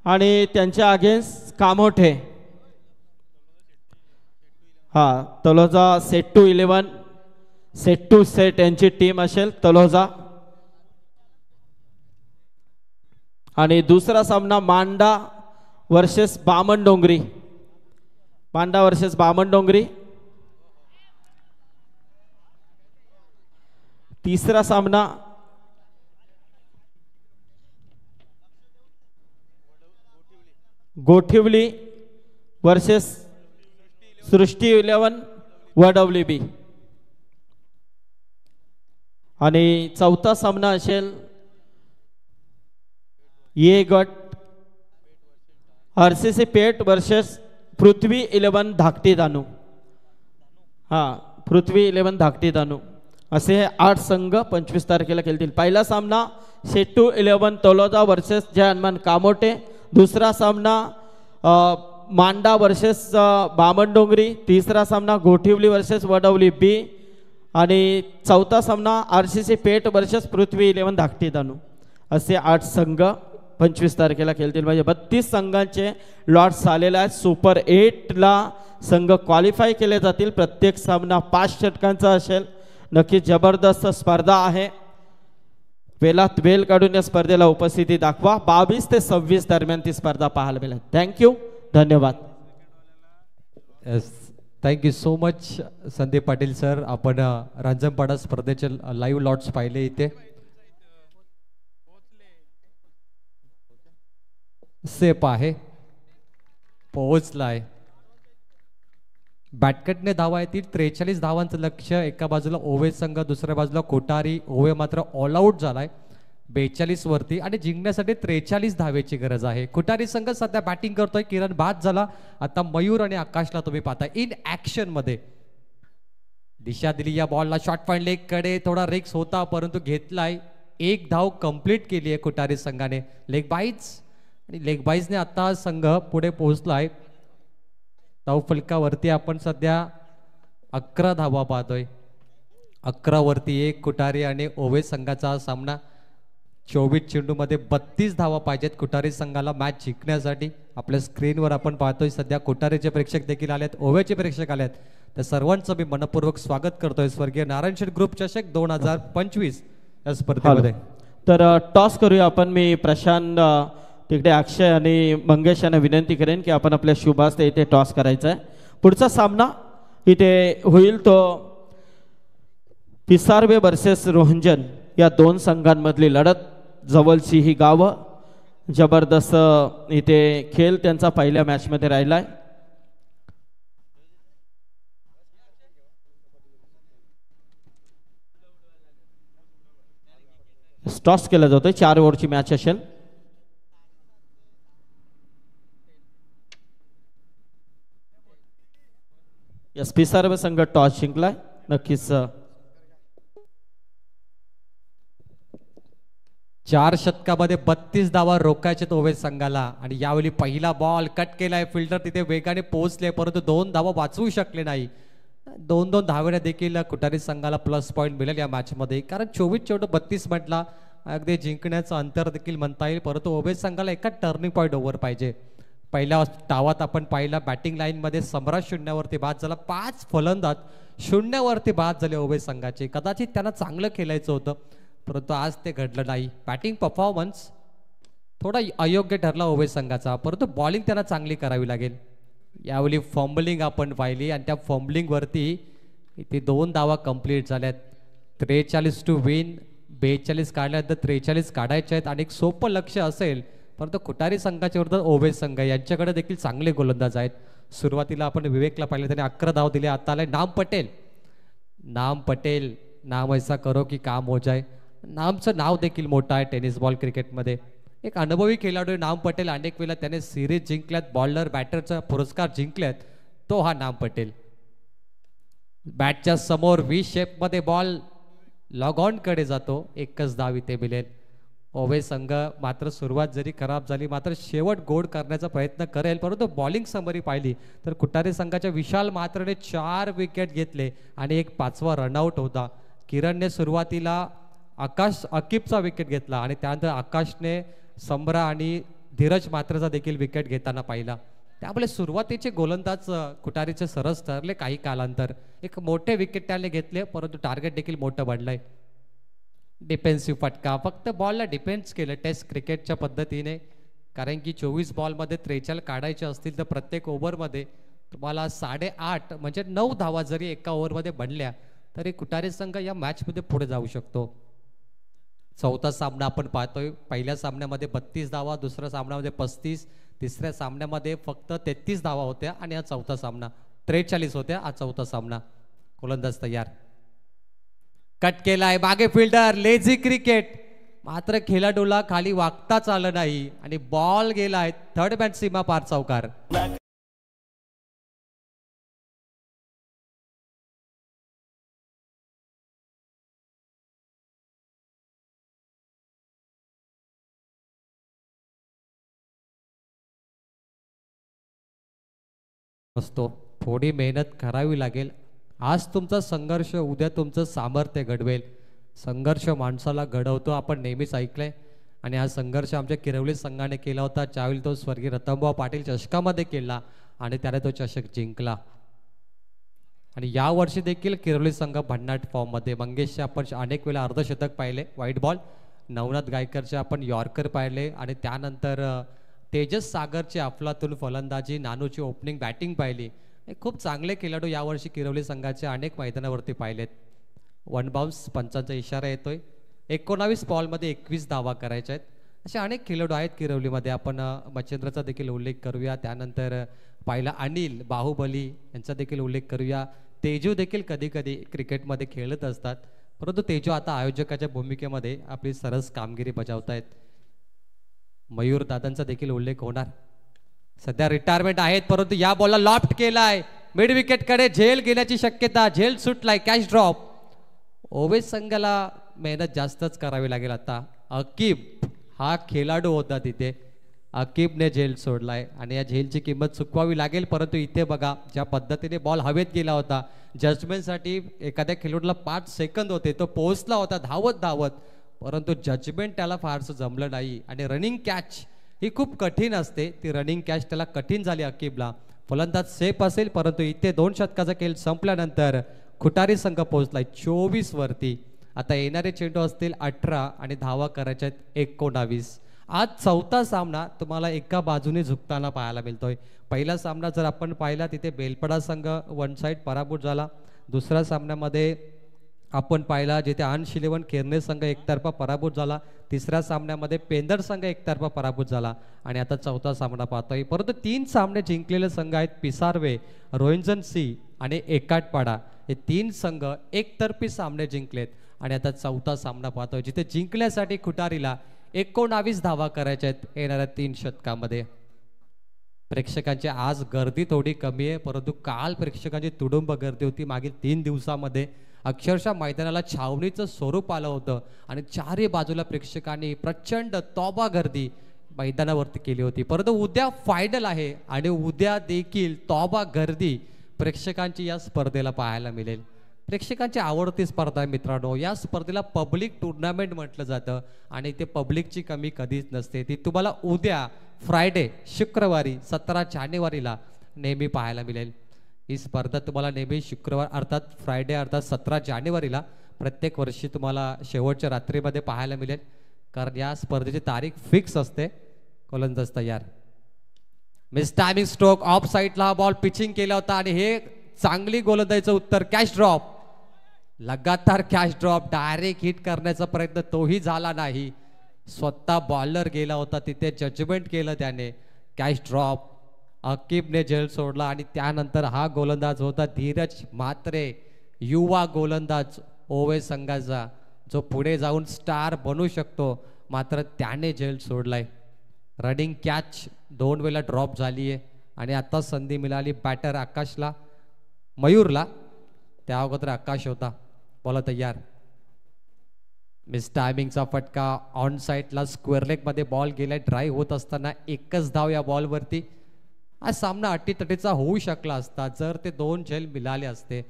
आणि त्यांच्या अगेन्स्ट कामोठे. हा, Taloja set to 11, set to set यांची टीम असेल तलोजा. आणि दुसरा सामना मांडा वर्सेस बामणडोंगरी, मांडा वर्सेस बामणडोंगरी. तिसरा सामना गोठिवली वर्सेस सृष्टी 11 WB. आणि चौथा सामना असेल ये गट RCC पेठ वर्सेस पृथ्वी 11 धाकटी दानू. हा, पृथ्वी 11 धाकटी दानू, असे 8 संघ 25 तारखेला खेळतील. पहिला सामना शेट्टू 11 तलोजा वर्सेस जय हनुमान कामोटे. दुसरा सामना मांडा वर्सेस बामणडोंगरी. तिसरा सामना गोठिवली वर्सेस WB. आणि चौथा सामना RCC पेठ वर्सेस पृथ्वी 11 धाकटी दानू. असे 8 संघ 25 तारखेला खेळतील. म्हणजे 32 संघांचे लॉट्स आलेले आहेत. सुपर 8ला संघ क्वालिफाय केले जातील. प्रत्येक सामना 5 षटकांचा असेल. नक्कीच जबरदस्त स्पर्धा आहे. वेलात वेल काढून या स्पर्धेला उपस्थिती दाखवा. 22 ते 26 दरम्यान ती स्पर्धा पाहायला मिळेल. थँक्यू, धन्यवाद. Yes, thank you so much Sandeep Patil sir. आपण रांजणपाडा स्पर्धेचे लाईव्ह लॉट्स पाहिले इथे. सेप आहे, पोहोचला आहे. बॅटकटने धावा येतील. 43 धावांचं लक्ष. एका बाजूला ओवे संघ, दुसऱ्या बाजूला कोटारी. ओवे मात्र ऑल आउट झालाय. 42 वरती आणि जिंकण्यासाठी 43 धावेची गरज आहे. कुटारी संघ सध्या बॅटिंग करतोय. किरण बाद झाला. आता मयूर आणि आकाशला तुम्ही पाहता इन ऍक्शन मध्ये. दिशा दिली या बॉलला. शॉर्ट पॉइंट लेग कडे थोडा रिक्स होता परंतु घेतलाय. एक धाव कंप्लीट केली आहे कुटारी संघाने. लेग बाईज आणि लेग बाईजने आता संघ पुढे पोहोचलाय. धाव फलकावरती आपण सध्या 11 धावा पाहतोय. 11 वरती 1 कुटारी आणि ओवे संघाचा सामना. 24 चेंडूमध्ये 32 धावा पाहिजेत कुटारी संघाला मॅच जिंकण्यासाठी. आपल्या स्क्रीनवर आपण पाहतोय सध्या कुटारीचे प्रेक्षक देखील आलेत, ओवेचे प्रेक्षक आलेत. तर सर्वांचं मी मनपूर्वक स्वागत करतोय स्वर्गीय नारायण शेठ ग्रुप चषक 2025 या स्पर्धेमध्ये. तर टॉस करूया आपण. मी प्रशांत तिकडे अक्षय आणि मंगेश यांना विनंती करेन की आपण आपल्या शुभास्ते इथे टॉस करायचा आहे. पुढचा सामना इथे होईल तो पिसार्वे वर्सेस रोहंजन या दोन संघांमधली लढत. जवळची ही गावं. जबरदस्त इथे खेळ त्यांचा पहिल्या मॅचमध्ये राहिलाय. टॉस केला जातोय. 4 ओव्हरची मॅच असेल. यस, पिसार्वे संघ टॉस जिंकलाय. नक्कीच 4 षटकामध्ये 32 धावा रोखायचे ओवे संघाला. आणि यावेळी पहिला बॉल कट केलाय. फिल्डर तिथे वेगाने पोहोचले परंतु 2 धावा वाचवू शकले नाही. 2 धावेने देखील कुटारी संघाला प्लस पॉईंट मिळेल या मॅच मध्ये. कारण 24 चेंडू 32 म्हटला अगदी जिंकण्याचं अंतर देखील म्हणता येईल. परंतु ओवे संघाला एका टर्निंग पॉईंट ओव्हर पाहिजे. पहिल्या डावात आपण पाहिला बॅटिंग लाईन मध्ये सम्राट 0 वरती बाद झाला. 5 फलंदाज 0 वरती बाद झाले ओवे संघाचे. कदाचित त्यांना चांगलं खेळायचं होतं परंतु आज ते घडलं नाही. बॅटिंग परफॉर्मन्स थोडा अयोग्य ठरला ओवे संघाचा परंतु बॉलिंग त्यांना चांगली करावी लागेल. यावेळी फॉम्बलिंग आपण पाहिली आणि त्या फॉम्बलिंग वरती इथे 2 धावा कंप्लीट झाल्यात. 43 टू विन. 42 काढल्यानंतर 43 काढायचे आहेत आणि एक सोपं लक्ष असेल परंतु कुटारी संघाच्या विरुद्ध ओवे संघ यांच्याकडे देखील चांगले गोलंदाज आहेत. सुरुवातीला आपण विवेकला पाहिलं त्याने 11 धाव दिले. आता आलाय नाम पटेल. नाम पटेल नाम ऐसा करो की काम हो जाए. नामचं नाव देखील मोठं आहे टेनिस बॉल क्रिकेटमध्ये. एक अनुभवी खेळाडू नाम पटेल. अनेक वेळा त्याने सिरीज जिंकल्यात. बॉलर बॅटरचा पुरस्कार जिंकल्यात. तो हा नाम पटेल. बॅटच्या समोर व्ही शेप मध्ये बॉल लॉग ऑन कडे जातो. एकच धाव इथे मिळेल. ओवे संघ मात्र सुरुवात जरी खराब झाली मात्र शेवट गोड करण्याचा प्रयत्न करेल परंतु बॉलिंग समरी पाहिली तर कुटारी संघाच्या विशाल मात्रने 4 विकेट घेतले आणि एक 5वा रनआउट होता. किरणने सुरुवातीला अकिबचा विकेट घेतला आणि त्यानंतर आकाशने सम्रा आणि धीरज मात्रचा देखील विकेट घेताना पाहिला. त्यामुळे सुरुवातीचे गोलंदाज कुटारीचे सरस ठरले. काही कालांतर एक मोठे विकेट त्याने घेतले परंतु टार्गेट देखील मोठं बनलंय. डिफेन्सिव्ह फटका. फक्त बॉलला डिफेन्स केलं टेस्ट क्रिकेटच्या पद्धतीने. कारण की 24 बॉलमध्ये 43 काढायचे असतील तर प्रत्येक ओव्हरमध्ये तुम्हाला 8.5 म्हणजे 9 धावा जरी एका ओव्हरमध्ये बनल्या तरी कुटारी संघ या मॅचमध्ये पुढे जाऊ शकतो. चौथा सामना आपण पाहतोय. पहिल्या सामन्यामध्ये 32 धावा, दुसऱ्या सामन्यामध्ये 35, तिसऱ्या सामन्यामध्ये फक्त 33 धावा होत्या आणि हा चौथा सामना 43 होत्या. हा चौथा सामना. गोलंदाज तयार. कट केलाय. मागे फिल्डर. Lazy cricket. मात्र खेळाडूला खाली वागताच आलं नाही आणि बॉल गेलाय थर्ड मॅन सीमा पार चौकार. असतो. थोडी मेहनत करावी लागेल. आज तुमचा संघर्ष उद्या तुमचं सामर्थ्य घडवेल. संघर्ष माणसाला घडवतो आपण नेहमीच ऐकलंय आणि हा संघर्ष आमच्या किरवली संघाने केला होता ज्यावेळी तो स्वर्गीय रतनभाऊ पाटील चषकामध्ये केला आणि त्याने तो चषक जिंकला. आणि या वर्षी देखील किरवली संघ भन्नाट फॉर्म मध्ये. मंगेशचे आपण अनेक वेळा अर्धशतक पाहिले व्हाईट बॉल. नवनाथ गायकरचे आपण यॉर्कर पाहिले आणि त्यानंतर तेजस सागरची अफलातून फलंदाजी, नानूची ओपनिंग बॅटिंग पाहिली. खूप चांगले खेळाडू यावर्षी किरवली संघाचे अनेक मैदानावरती पाहिलेत. 1 बाउन्स पंचांचा इशारा येतोय. 19 बॉलमध्ये 21 धावा करायच्या आहेत. असे अनेक खेळाडू आहेत किरवलीमध्ये. आपण मच्छिंद्रचा देखील उल्लेख करूया. त्यानंतर पाहिला अनिल बाहुबली यांचा देखील उल्लेख करूया. तेजू देखील कधी कधी क्रिकेटमध्ये खेळत असतात. परंतु तेजो आता आयोजकाच्या भूमिकेमध्ये आपली सरस कामगिरी बजावतायत. मयूर दादांचा देखील उल्लेख होणार. सध्या रिटायरमेंट आहेत, परंतु या बॉलला लॉफ्ट केलाय. मिड विकेट कडे झेल गेल्याची शक्यता. झेल सुटलाय. Catch drop. ओवेस संघाला मेहनत जास्तच करावी लागेल आता. अकीब हा खेळाडू होता तिथे. अकीबने झेल सोडलाय आणि या झेलची किंमत चुकवावी लागेल. परंतु इथे बघा ज्या पद्धतीने बॉल हवेत गेला होता. जजमेंटसाठी एखाद्या खेळाडूला 5 सेकंद होते. तो पोहोचला होता धावत धावत, परंतु जजमेंट त्याला फारसं जमलं नाही. आणि रनिंग कॅच ही खूप कठीण असते. ती रनिंग कॅच त्याला कठीण झाली अकीबला. फलंदाज सेफ असेल, परंतु इथे 2 षटकाचा खेळ संपल्यानंतर खुटारी संघ पोहोचलाय 24 वरती. आता येणारे चेंडू असतील 18 आणि धावा करायच्या आहेत 19. आज चौथा सामना तुम्हाला एका बाजूने झुकताना पाहायला मिळतोय. पहिला सामना जर आपण पाहिला तिथे बेलपडा संघ वन साइड पराभूत झाला. दुसऱ्या सामन्यामध्ये आपण पाहिला जिथे अंश 11 केरने संघ एकतर्फा पराभूत झाला. तिसऱ्या सामन्यामध्ये पेंदर संघ एकतर्फा पराभूत झाला आणि आता चौथा सामना पाहतोय. परंतु 3 सामने जिंकलेले संघ आहेत पिसारवे, रोहिंजन सी आणि एकाटपाडा. हे 3 संघ एकतर्फी सामने जिंकलेत आणि आता चौथा सामना पाहतोय जिथे जिंकण्यासाठी खुटारीला 19 धावा करायच्या आहेत येणाऱ्या 3 षटकामध्ये. प्रेक्षकांची आज गर्दी थोडी कमी आहे, परंतु काल प्रेक्षकांची तुडुंब गर्दी होती. मागील 3 दिवसामध्ये अक्षरशः मैदानाला छावणीचं स्वरूप आलं होतं आणि चारही बाजूला प्रेक्षकांनी प्रचंड तोबा गर्दी मैदानावरती केली होती. परंतु उद्या फायनल आहे आणि उद्या देखील तोबा गर्दी प्रेक्षकांची या स्पर्धेला पाहायला मिळेल. प्रेक्षकांची आवडती स्पर्धा आहे मित्रांनो. या स्पर्धेला पब्लिक टुर्नामेंट म्हटलं जातं आणि ते पब्लिकची कमी कधीच नसते. ती तुम्हाला उद्या फ्रायडे शुक्रवारी 17 जानेवारीला नेहमी पाहायला मिळेल. ही स्पर्धा तुम्हाला नेहमी शुक्रवार अर्थात फ्रायडे अर्थात 17 जानेवारीला प्रत्येक वर्षी तुम्हाला शेवटच्या रात्रीमध्ये पाहायला मिळेल, कारण या स्पर्धेची तारीख फिक्स असते. गोलंदाज तयार. मिस टायमिंग स्ट्रोक ऑफ साईडला बॉल पिचिंग केला होता आणि हे चांगली गोलंदाजीचं उत्तर. Catch drop. लगातार कॅच ड्रॉप. डायरेक्ट हिट करण्याचा प्रयत्न तोही झाला नाही. स्वतः बॉलर गेला होता तिथे, जजमेंट केलं त्याने. Catch drop. अकीबने झेल सोडला आणि त्यानंतर हा गोलंदाज होता धीरज म्हात्रे, युवा गोलंदाज ओवे संघाचा, जो पुढे जाऊन स्टार बनू शकतो, मात्र त्याने झेल सोडलाय. रनिंग कॅच 2 वेळा ड्रॉप झाली आहे आणि आता संधी मिळाली बॅटर आकाशला, मयूरला. त्या अगोदर आकाश होता. बोला तयार. मिस टायमिंगचा फटका. ऑन साईडला स्क्वेअर लेग मध्ये बॉल गेलाय. ड्राईव्ह होत असताना एकच धाव या बॉलवरती. हा सामना अटीतटीचा होऊ शकला असता जर ते 2 झेल मिळाले असते.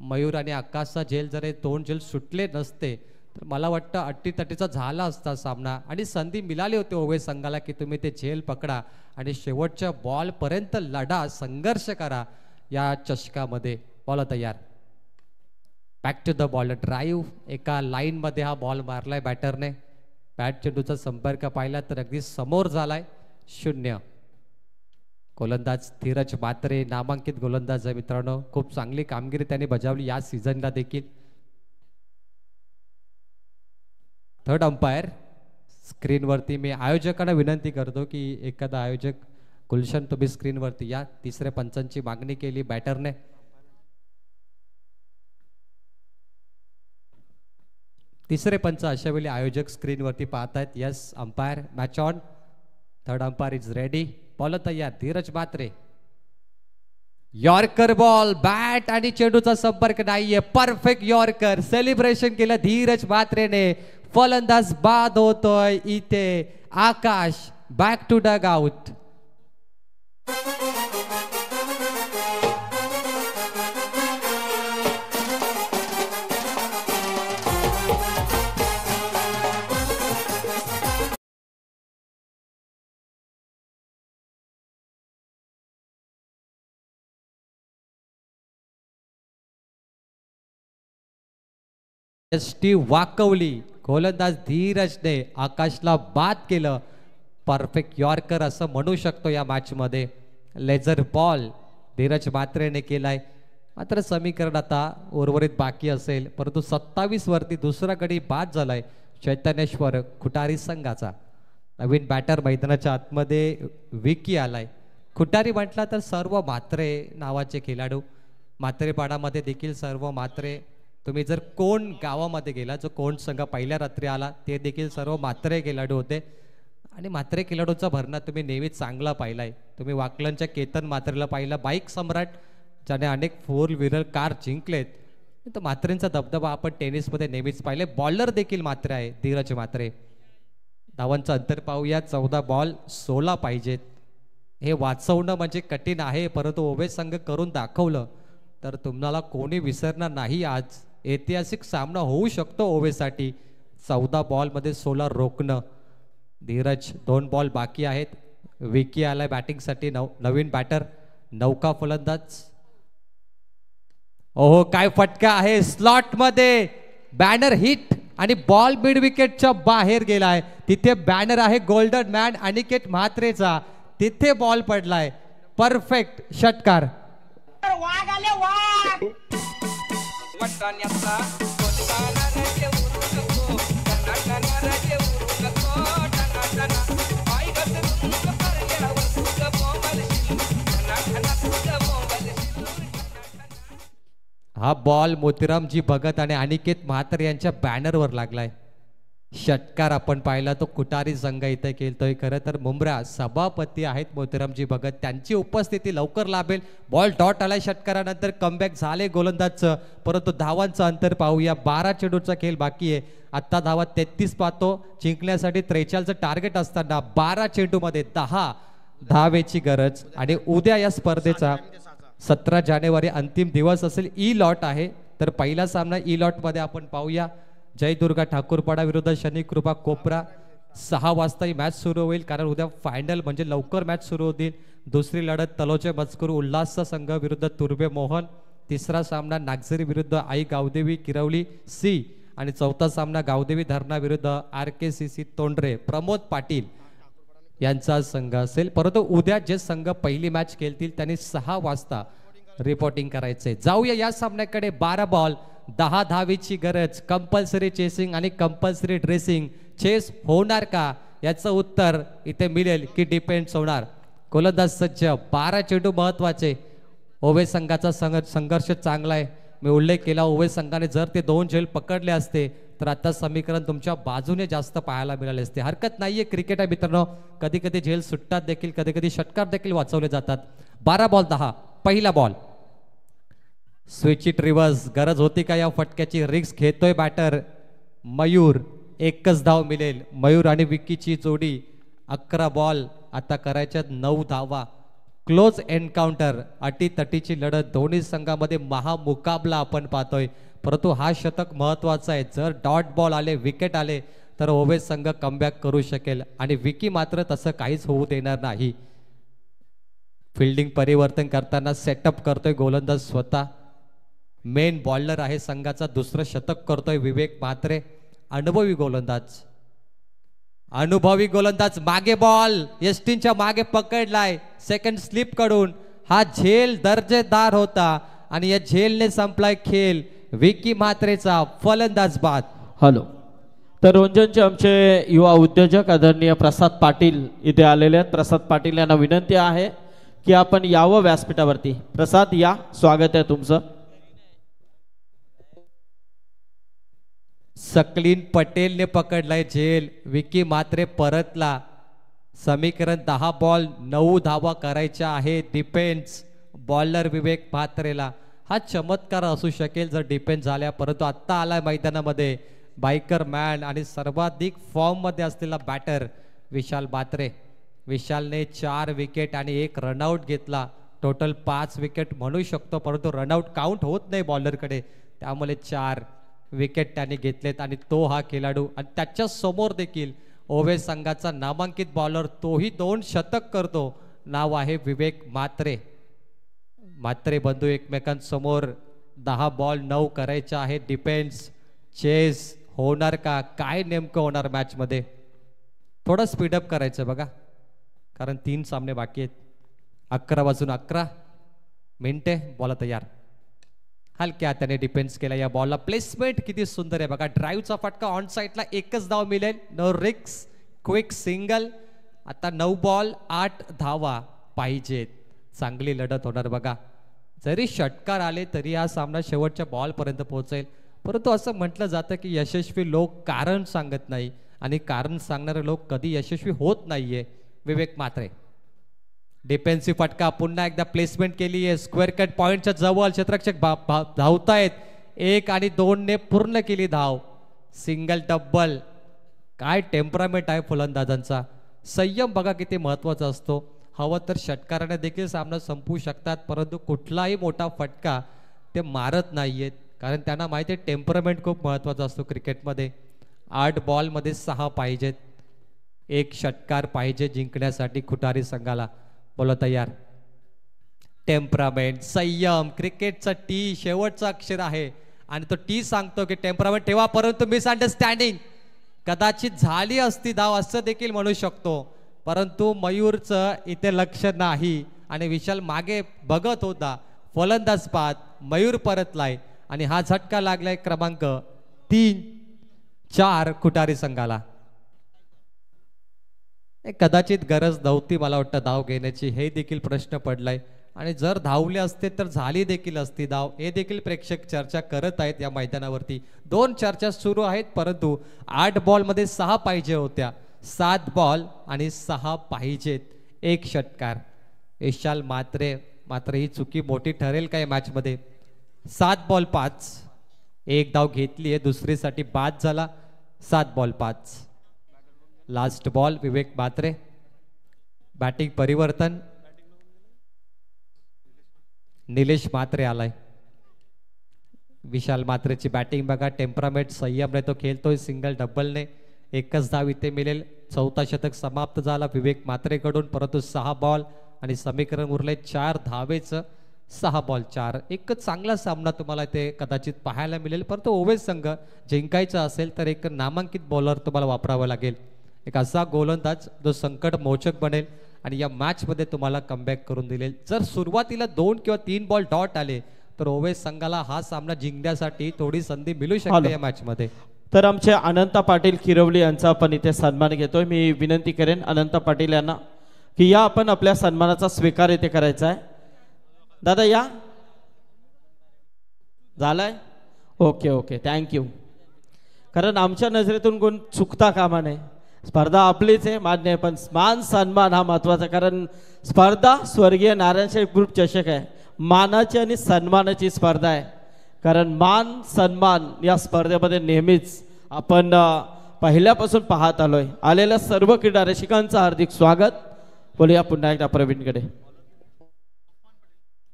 मयूर आणि आकाशचा झेल जर हे 2 झेल सुटले नसते तर मला वाटतं अटीतटीचा झाला असता सामना आणि संधी मिळाली होती ओवे संघाला की तुम्ही ते झेल पकडा आणि शेवटच्या बॉलपर्यंत लढा, संघर्ष करा या चषकामध्ये. बॉल तयार. Back to the ball. Drive एका लाईन मध्ये हा बॉल मारलाय बॅटरने. बॅट चेंडूचा संपर्क पाहिला तर अगदी समोर झालाय. 0. गोलंदाज धीरज म्हात्रे नामांकित गोलंदाज आहे मित्रांनो. खूप चांगली कामगिरी त्यांनी बजावली या सीझनला देखील. Third umpire स्क्रीनवरती. मी आयोजकांना विनंती करतो की एखादा आयोजक गुलशन तुम्ही स्क्रीनवरती या. 3ऱ्या पंचांची मागणी केली बॅटरने. तिसरे पंच अशा वेळी आयोजक स्क्रीनवरती पाहतायत. Yes umpire match on. Third umpire is ready. Ball तयार. Dheeraj Mhatre. Yorker ball. Bat आणि चेंडूचा संपर्क नाहीये. Perfect yorker. सेलिब्रेशन केलं धीरज म्हात्रेने. फलंदाज बाद होतोय इथे. Akash back to dugout. ST Wakwali. गोलंदाज धीरजने आकाशला बाद केलं. परफेक्ट यॉर्कर असं म्हणू शकतो या मॅच मध्ये. लेझर बॉल धीरज म्हात्रेने केलाय. मात्र समीकरण आता उर्वरित बाकी असेल, परंतु 27 वरती दुसरा गडी बाद झालाय चैतन्येश्वर खुटारी संघाचा. नवीन बॅटर मैदानाच्या आतमध्ये विकी आलाय. खुटारी म्हटला तर सर्व म्हात्रे नावाचे खेळाडू. म्हात्रेपाडामध्ये देखील सर्व म्हात्रे तुम्ही जर कोण गावामध्ये गेला, जो कोण संघ पहिल्या रात्री आला, ते देखील सर्व म्हात्रे खेळाडू होते आणि म्हात्रे खेळाडूचा भरणा तुम्ही नेहमीच चांगला पाहिलाय. तुम्ही वाकलनच्या केतन म्हात्रेला पाहिला, बाईक सम्राट ज्याने अनेक 4 व्हीलर कार जिंकलेत. तर म्हात्रेंचा दबदबा आपण टेनिसमध्ये नेहमीच पाहिले. बॉलर देखील म्हात्रे आहे, धीरज म्हात्रे. धावांचं अंतर पाहूया, 14 बॉल 16 पाहिजेत. हे वाचवणं म्हणजे कठीण आहे, परंतु ओवे संघ करून दाखवलं तर तुम्हाला कोणी विसरणार नाही. आज ऐतिहासिक सामना होऊ शकतो ओवेसाठी. 14 बॉलमध्ये 16 रोखणं. धीरज 2 बॉल बाकी आहेत. विकी आलाय बॅटिंगसाठी, नवीन बॅटर, नौका फलंदाज. ओहो काय फटका आहे, स्लॉट मध्ये बॅनर हिट आणि बॉल मिड विकेटच्या बाहेर गेलाय. तिथे बॅनर आहे गोल्डन मॅन अनिकेत म्हात्रेचा, तिथे बॉल पडलाय. परफेक्ट षटकार. हा बॉल मोतीरामजी भगत आणि अनिकेत म्हात्रे यांच्या बॅनरवर लागलाय. षटकार आपण पाहिला तो कुटारी संघ इथे खेळतोय. खरं तर मुंब्रा सभापती आहेत मोतीरामजी भगत, त्यांची उपस्थिती लवकर लाभेल. बॉल डॉट आलाय षटकारानंतर, कमबॅक झाले गोलंदाजचं, परंतु धावांचं अंतर पाहूया. 12 चेंडूचा खेळ बाकी आहे. आत्ता धावा 33 पाहतो. जिंकण्यासाठी 43चं टार्गेट असताना 12 चेंडूमध्ये 10 धावेची गरज. आणि उद्या या स्पर्धेचा 17 जानेवारी अंतिम दिवस असेल. ई लॉट आहे, तर पहिला सामना ई लॉट मध्ये आपण पाहूया. जय दुर्गा ठाकूरपाडा विरुद्ध शनी कृपा कोपरा. 6 वाजता ही मॅच सुरू होईल, कारण उद्या फायनल म्हणजे लवकर मॅच सुरू होतील. दुसरी लढत तलोचे मजकूर उल्हास संघ विरुद्ध तुर्बे मोहन. तिसरा सामना नागझरी विरुद्ध आई गावदेवी किरवली सी. आणि चौथा सामना गावदेवी धरणा विरुद्ध RKCC तोंडरे प्रमोद पाटील यांचा संघ असेल. परंतु उद्या जे संघ पहिली मॅच खेळतील त्यांनी 6 वाजता रिपोर्टिंग करायचंय. जाऊया या सामन्याकडे. 12 बॉल 10 धावेची गरज. कंपल्सरी चेसिंग आणि कंपल्सरी ड्रेसिंग. चेस होणार का, याचं उत्तर इथे मिळेल की डिपेंड्स होणार. गोलंदाज सज्ज, 12 चेंडू महत्वाचे. ओवे संघाचा संघर्ष चांगला आहे. मी उल्लेख केला, ओवे संघाने जर ते 2 झेल पकडले असते तर आता समीकरण तुमच्या बाजूने जास्त पाहायला मिळाले असते. हरकत नाहीये, क्रिकेट आहे मित्रांनो. कधी कधी झेल सुटतात देखील, कधी कधी षटकार देखील वाचवले जातात. 12 बॉल 10. पहिला बॉल स्विच इट रिव्हर्स. गरज होती का या फटक्याची? रिक्स घेतोय बॅटर मयूर. एकच धाव मिळेल. मयूर आणि विकीची जोडी. 11 बॉल आता करायच्यात 9 धावा. क्लोज एन्काउंटर, अटीतटीची लढत. दोन्ही संघामध्ये महामुकाबला आपण पाहतोय. परंतु हा शतक महत्वाचा आहे. जर डॉट बॉल आले, विकेट आले तर ओवे संघ कमबॅक करू शकेल आणि विकी मात्र तसं काहीच होऊ देणार नाही. फिल्डिंग परिवर्तन करताना सेटअप करतोय गोलंदाज स्वतः. मेन बॉलर आहे संघाचा. दुसरं शतक करतोय विवेक म्हात्रे. अनुभवी गोलंदाज. मागे बॉल एस्टीनच्या मागे पकडलाय सेकंड स्लिप कडून. हा झेल दर्जेदार होता आणि या झेलने संपलाय खेळ. विकी म्हात्रेचा फलंदाज बाद. हॅलो, तर रंजनचे आमचे युवा उद्योजक आदरणीय प्रसाद पाटील इथे आलेले आहेत. प्रसाद पाटील यांना विनंती आहे की आपण यावं व्यासपीठावरती. प्रसाद या, स्वागत आहे तुमचं. सकलीन पटेलने पकडलाय झेल. विकी म्हात्रे परतला. समीकरण 10 बॉल 9 धावा करायच्या आहे. डिफेन्स बॉलर विवेक म्हात्रेला. हा चमत्कार असू शकेल जर डिफेन्स झाल्या, परंतु आत्ता आलाय मैदानामध्ये बायकर मॅन आणि सर्वाधिक फॉर्म मध्ये असलेला बॅटर विशाल म्हात्रे. विशालने 4 विकेट आणि 1 रनआउट घेतला. टोटल 5 विकेट म्हणू शकतो, परंतु रनआउट काउंट होत नाही बॉलरकडे, त्यामुळे 4 विकेट त्यांनी घेतलेत. आणि तो हा खेळाडू, आणि त्याच्या समोर देखील ओवे संघाचा नामांकित बॉलर, तोही 2 शतक करतो. नाव आहे विवेक म्हात्रे. म्हात्रे बंधू एकमेकांसमोर. 10 बॉल 9 करायचे आहे. डिफेन्स चेस होणार का, काय नेमकं होणार मॅच मध्ये? थोडं स्पीडअप करायचं बघा, कारण 3 सामने बाकी आहेत. 11 वाजून 11 मिनिटे. बॉल तयार. हलक्या त्याने डिफेन्स केला या बॉलला. प्लेसमेंट किती सुंदर आहे बघा. ड्राईव्हचा फटका ऑन साईडला. 1च धाव मिळेल. नो रिक्स, क्विक सिंगल. आता 9 बॉल 8 धावा पाहिजेत. चांगली लढत होणार बघा. जरी षटकार आले तरी हा सामना शेवटच्या बॉल पर्यंत पोहोचेल. परंतु असं म्हटलं जातं की यशस्वी लोक कारण सांगत नाही आणि कारण सांगणारे लोक कधी यशस्वी होत नाहीये. विवेक म्हात्रे डिफेन्सिव्ह फटका, पुन्हा एकदा प्लेसमेंट केली आहे, स्क्वेअर कट पॉइंटच्या जवळ क्षेत्ररक्षक धावतायत, 1 आणि 2 ने पूर्ण केली धाव. Single double. काय टेम्परामेंट आहे फलंदाजांचा. संयम बघा किती महत्वाचा असतो. हवं तर षटकाराने देखील सामना संपवू शकतात, परंतु कुठलाही मोठा फटका ते मारत नाहीयेत, कारण त्यांना माहिती आहे टेम्परामेंट खूप महत्वाचा असतो क्रिकेटमध्ये. 8 बॉलमध्ये 6 पाहिजेत, 1 षटकार पाहिजे जिंकण्यासाठी खुटारी संघाला. बोला तयार. टेम्परामेंट, संयम, क्रिकेटचा टी शेवटचा अक्षर आहे आणि तो टी सांगतो की टेम्परामेंट ठेवा, परंतु मिसअंडरस्टँडिंग कदाचित झाली असती धाव असं देखील म्हणू शकतो, परंतु मयूरचं इथे लक्ष नाही आणि विशाल मागे बघत होता. फलंदाज पाहत मयूर परतलाय आणि हा झटका लागलाय क्रमांक 3-4 खुटारी संघाला. कदाचित गरज नव्हती मला वाटतं धाव घेण्याची, हे देखील प्रश्न पडलाय आणि जर धावले असते तर झाली देखील असती धाव, हे देखील प्रेक्षक चर्चा करत आहेत या मैदानावरती. 2 चर्चा सुरू आहेत, परंतु 8 बॉलमध्ये 6 पाहिजे होत्या, 7 बॉल आणि 6 पाहिजेत, 1 षटकार. विशाल मात्र ही चुकी मोठी ठरेल का या मॅच मध्ये. 7 बॉल 5, 1 धाव घेतली आहे, दुसरीसाठी बाद झाला. 7 बॉल 5. लास्ट बॉल विवेक म्हात्रे. बॅटिंग परिवर्तन, निलेश म्हात्रे आलाय. विशाल म्हात्रेची बॅटिंग बघा. टेम्परामेंट, संयमने तो खेळतोय. सिंगल डबलने 1च धाव इथे मिळेल. 4था षटक समाप्त झाला विवेक म्हात्रेकडून, परंतु 6 बॉल आणि समीकरण उरले 4 धावेचं. 6 बॉल 4. एक चांगला सामना तुम्हाला इथे कदाचित पाहायला मिळेल, परंतु ओवेस संघ जिंकायचा असेल तर एक नामांकित बॉलर तुम्हाला वापरावा लागेल, एक असा गोलंदाज जो संकट मोचक बनेल आणि या मॅच मध्ये तुम्हाला कमबॅक करून दिलेल. जर सुरुवातीला 2 किंवा 3 बॉल डॉट आले तर ओवेस संघाला हा सामना जिंकण्यासाठी थोडी संधी मिळू शकते या मॅच मध्ये. तर आमचे अनंता पाटील किरवली यांचा आपण इथे सन्मान घेतोय. मी विनंती करेन अनंता पाटील यांना की या आपण आपल्या सन्मानाचा स्वीकार इथे करायचा आहे. दादा या. झालाय. Okay thank you. कारण आमच्या नजरेतून कोण चुकता कामा नये. स्पर्धा आपलीच आहे मान्य आहे, पण मान सन्मान हा महत्वाचा. कारण स्पर्धा स्वर्गीय नारायणशेठ ग्रुप चषक आहे, मानाची आणि सन्मानाची स्पर्धा आहे. कारण मान सन्मान या स्पर्धेमध्ये नेहमीच आपण पहिल्यापासून पाहत आलोय. आलेल्या सर्व क्रीडा रसिकांचं हार्दिक स्वागत. बोलूया पुन्हा एकदा प्रवीणकडे.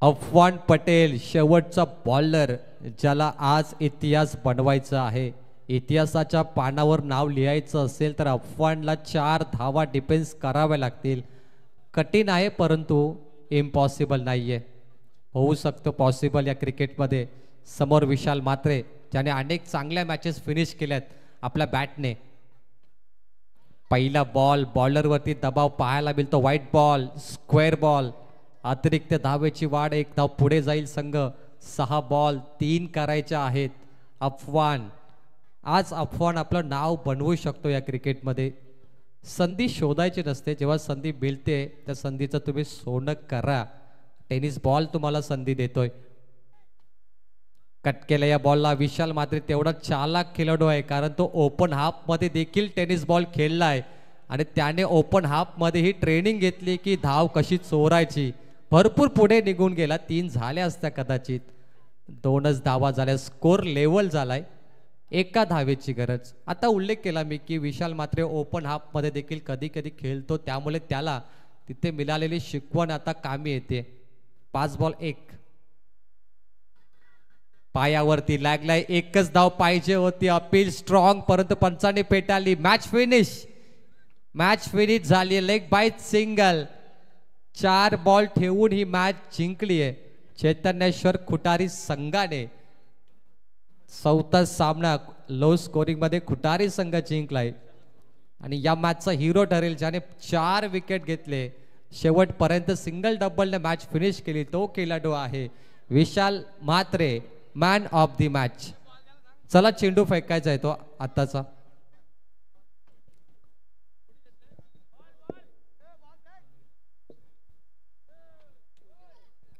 अफवान पटेल शेवटचा बॉलर ज्याला आज इतिहास बनवायचा आहे. इतिहासाच्या पानावर नाव लिहायचं असेल तर अफवानला 4 धावा डिफेन्स कराव्या लागतील. कठीण आहे परंतु इम्पॉसिबल नाहीये. होऊ शकतं पॉसिबल या क्रिकेटमध्ये. समोर विशाल म्हात्रे ज्याने अनेक चांगल्या मॅचेस फिनिश केल्यात आपल्या बॅटने. पहिला बॉल बॉलरवरती दबाव पाहायला मिळतो. व्हाईट बॉल, स्क्वेअर बॉल, अतिरिक्त धावेची वाढ, 1 धाव पुढे जाईल संघ. 6 बॉल 3 करायच्या आहेत. अफवान आज आपलं नाव बनवू शकतो या क्रिकेटमध्ये. संधी शोधायची नसते, जेव्हा संधी मिळते त्या संधीचं तुम्ही सोनं करा. टेनिस बॉल तुम्हाला संधी देतोय. कट केल्या या बॉलला विशाल म्हात्रे तेवढा चालाक खेळाडू आहे, कारण तो ओपन हाफ मध्ये देखील टेनिस बॉल खेळलाय आणि त्याने ओपन हाफ मध्ये ही ट्रेनिंग घेतली की धाव कशी चोरायची. भरपूर पुढे निघून गेला. 3 झाल्या असत्या कदाचित, 2च धावा झाल्या. स्कोर लेवल झालाय. 1 धावेची गरज. आता उल्लेख केला मी की विशाल म्हात्रे ओपन हाफ मध्ये देखील कधी कधी खेळतो, त्यामुळे त्याला तिथे मिळालेली शिकवण आता कामी येते. 5 बॉल 1. पायावरती लागलाय. 1च धाव पाहिजे होती. अपील स्ट्रॉंग, परंतु पंचाने पेटाळली. मॅच फिनिश झाली. Leg by single. 4 बॉल ठेवून ही मॅच जिंकली आहे चैतन्येश्वर खुटारी संघाने. 4था सामना लो स्कोरिंग मध्ये खुटारी संघ जिंकलाय आणि या मॅचचा हिरो ठरेल ज्याने 4 विकेट घेतले. शेवटपर्यंत सिंगल डबलने मॅच फिनिश केली तो खेळाडू आहे Vishal Mhatre, man of the match. चला चेंडू फेकायचा आहे तो आताचा.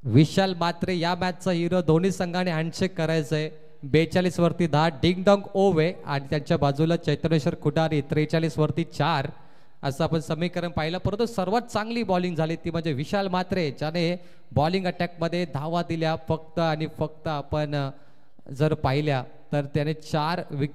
विशाल म्हात्रे या मॅचचा हिरो. दोन्ही संघाने हँडशेक करायचंय. 42 वरती 10 डिंग डॉंग ओवे आणि त्यांच्या बाजूला चैतन्येश्वर खुटारी 43 वरती 4 असं आपण समीकरण पाहिलं. परंतु सर्वात चांगली बॉलिंग झाली ती म्हणजे विशाल म्हात्रे, ज्याने बॉलिंग अटॅकमध्ये धावा दिल्या फक्त आणि फक्त आपण जर पाहिल्या तर त्याने 4 विकेट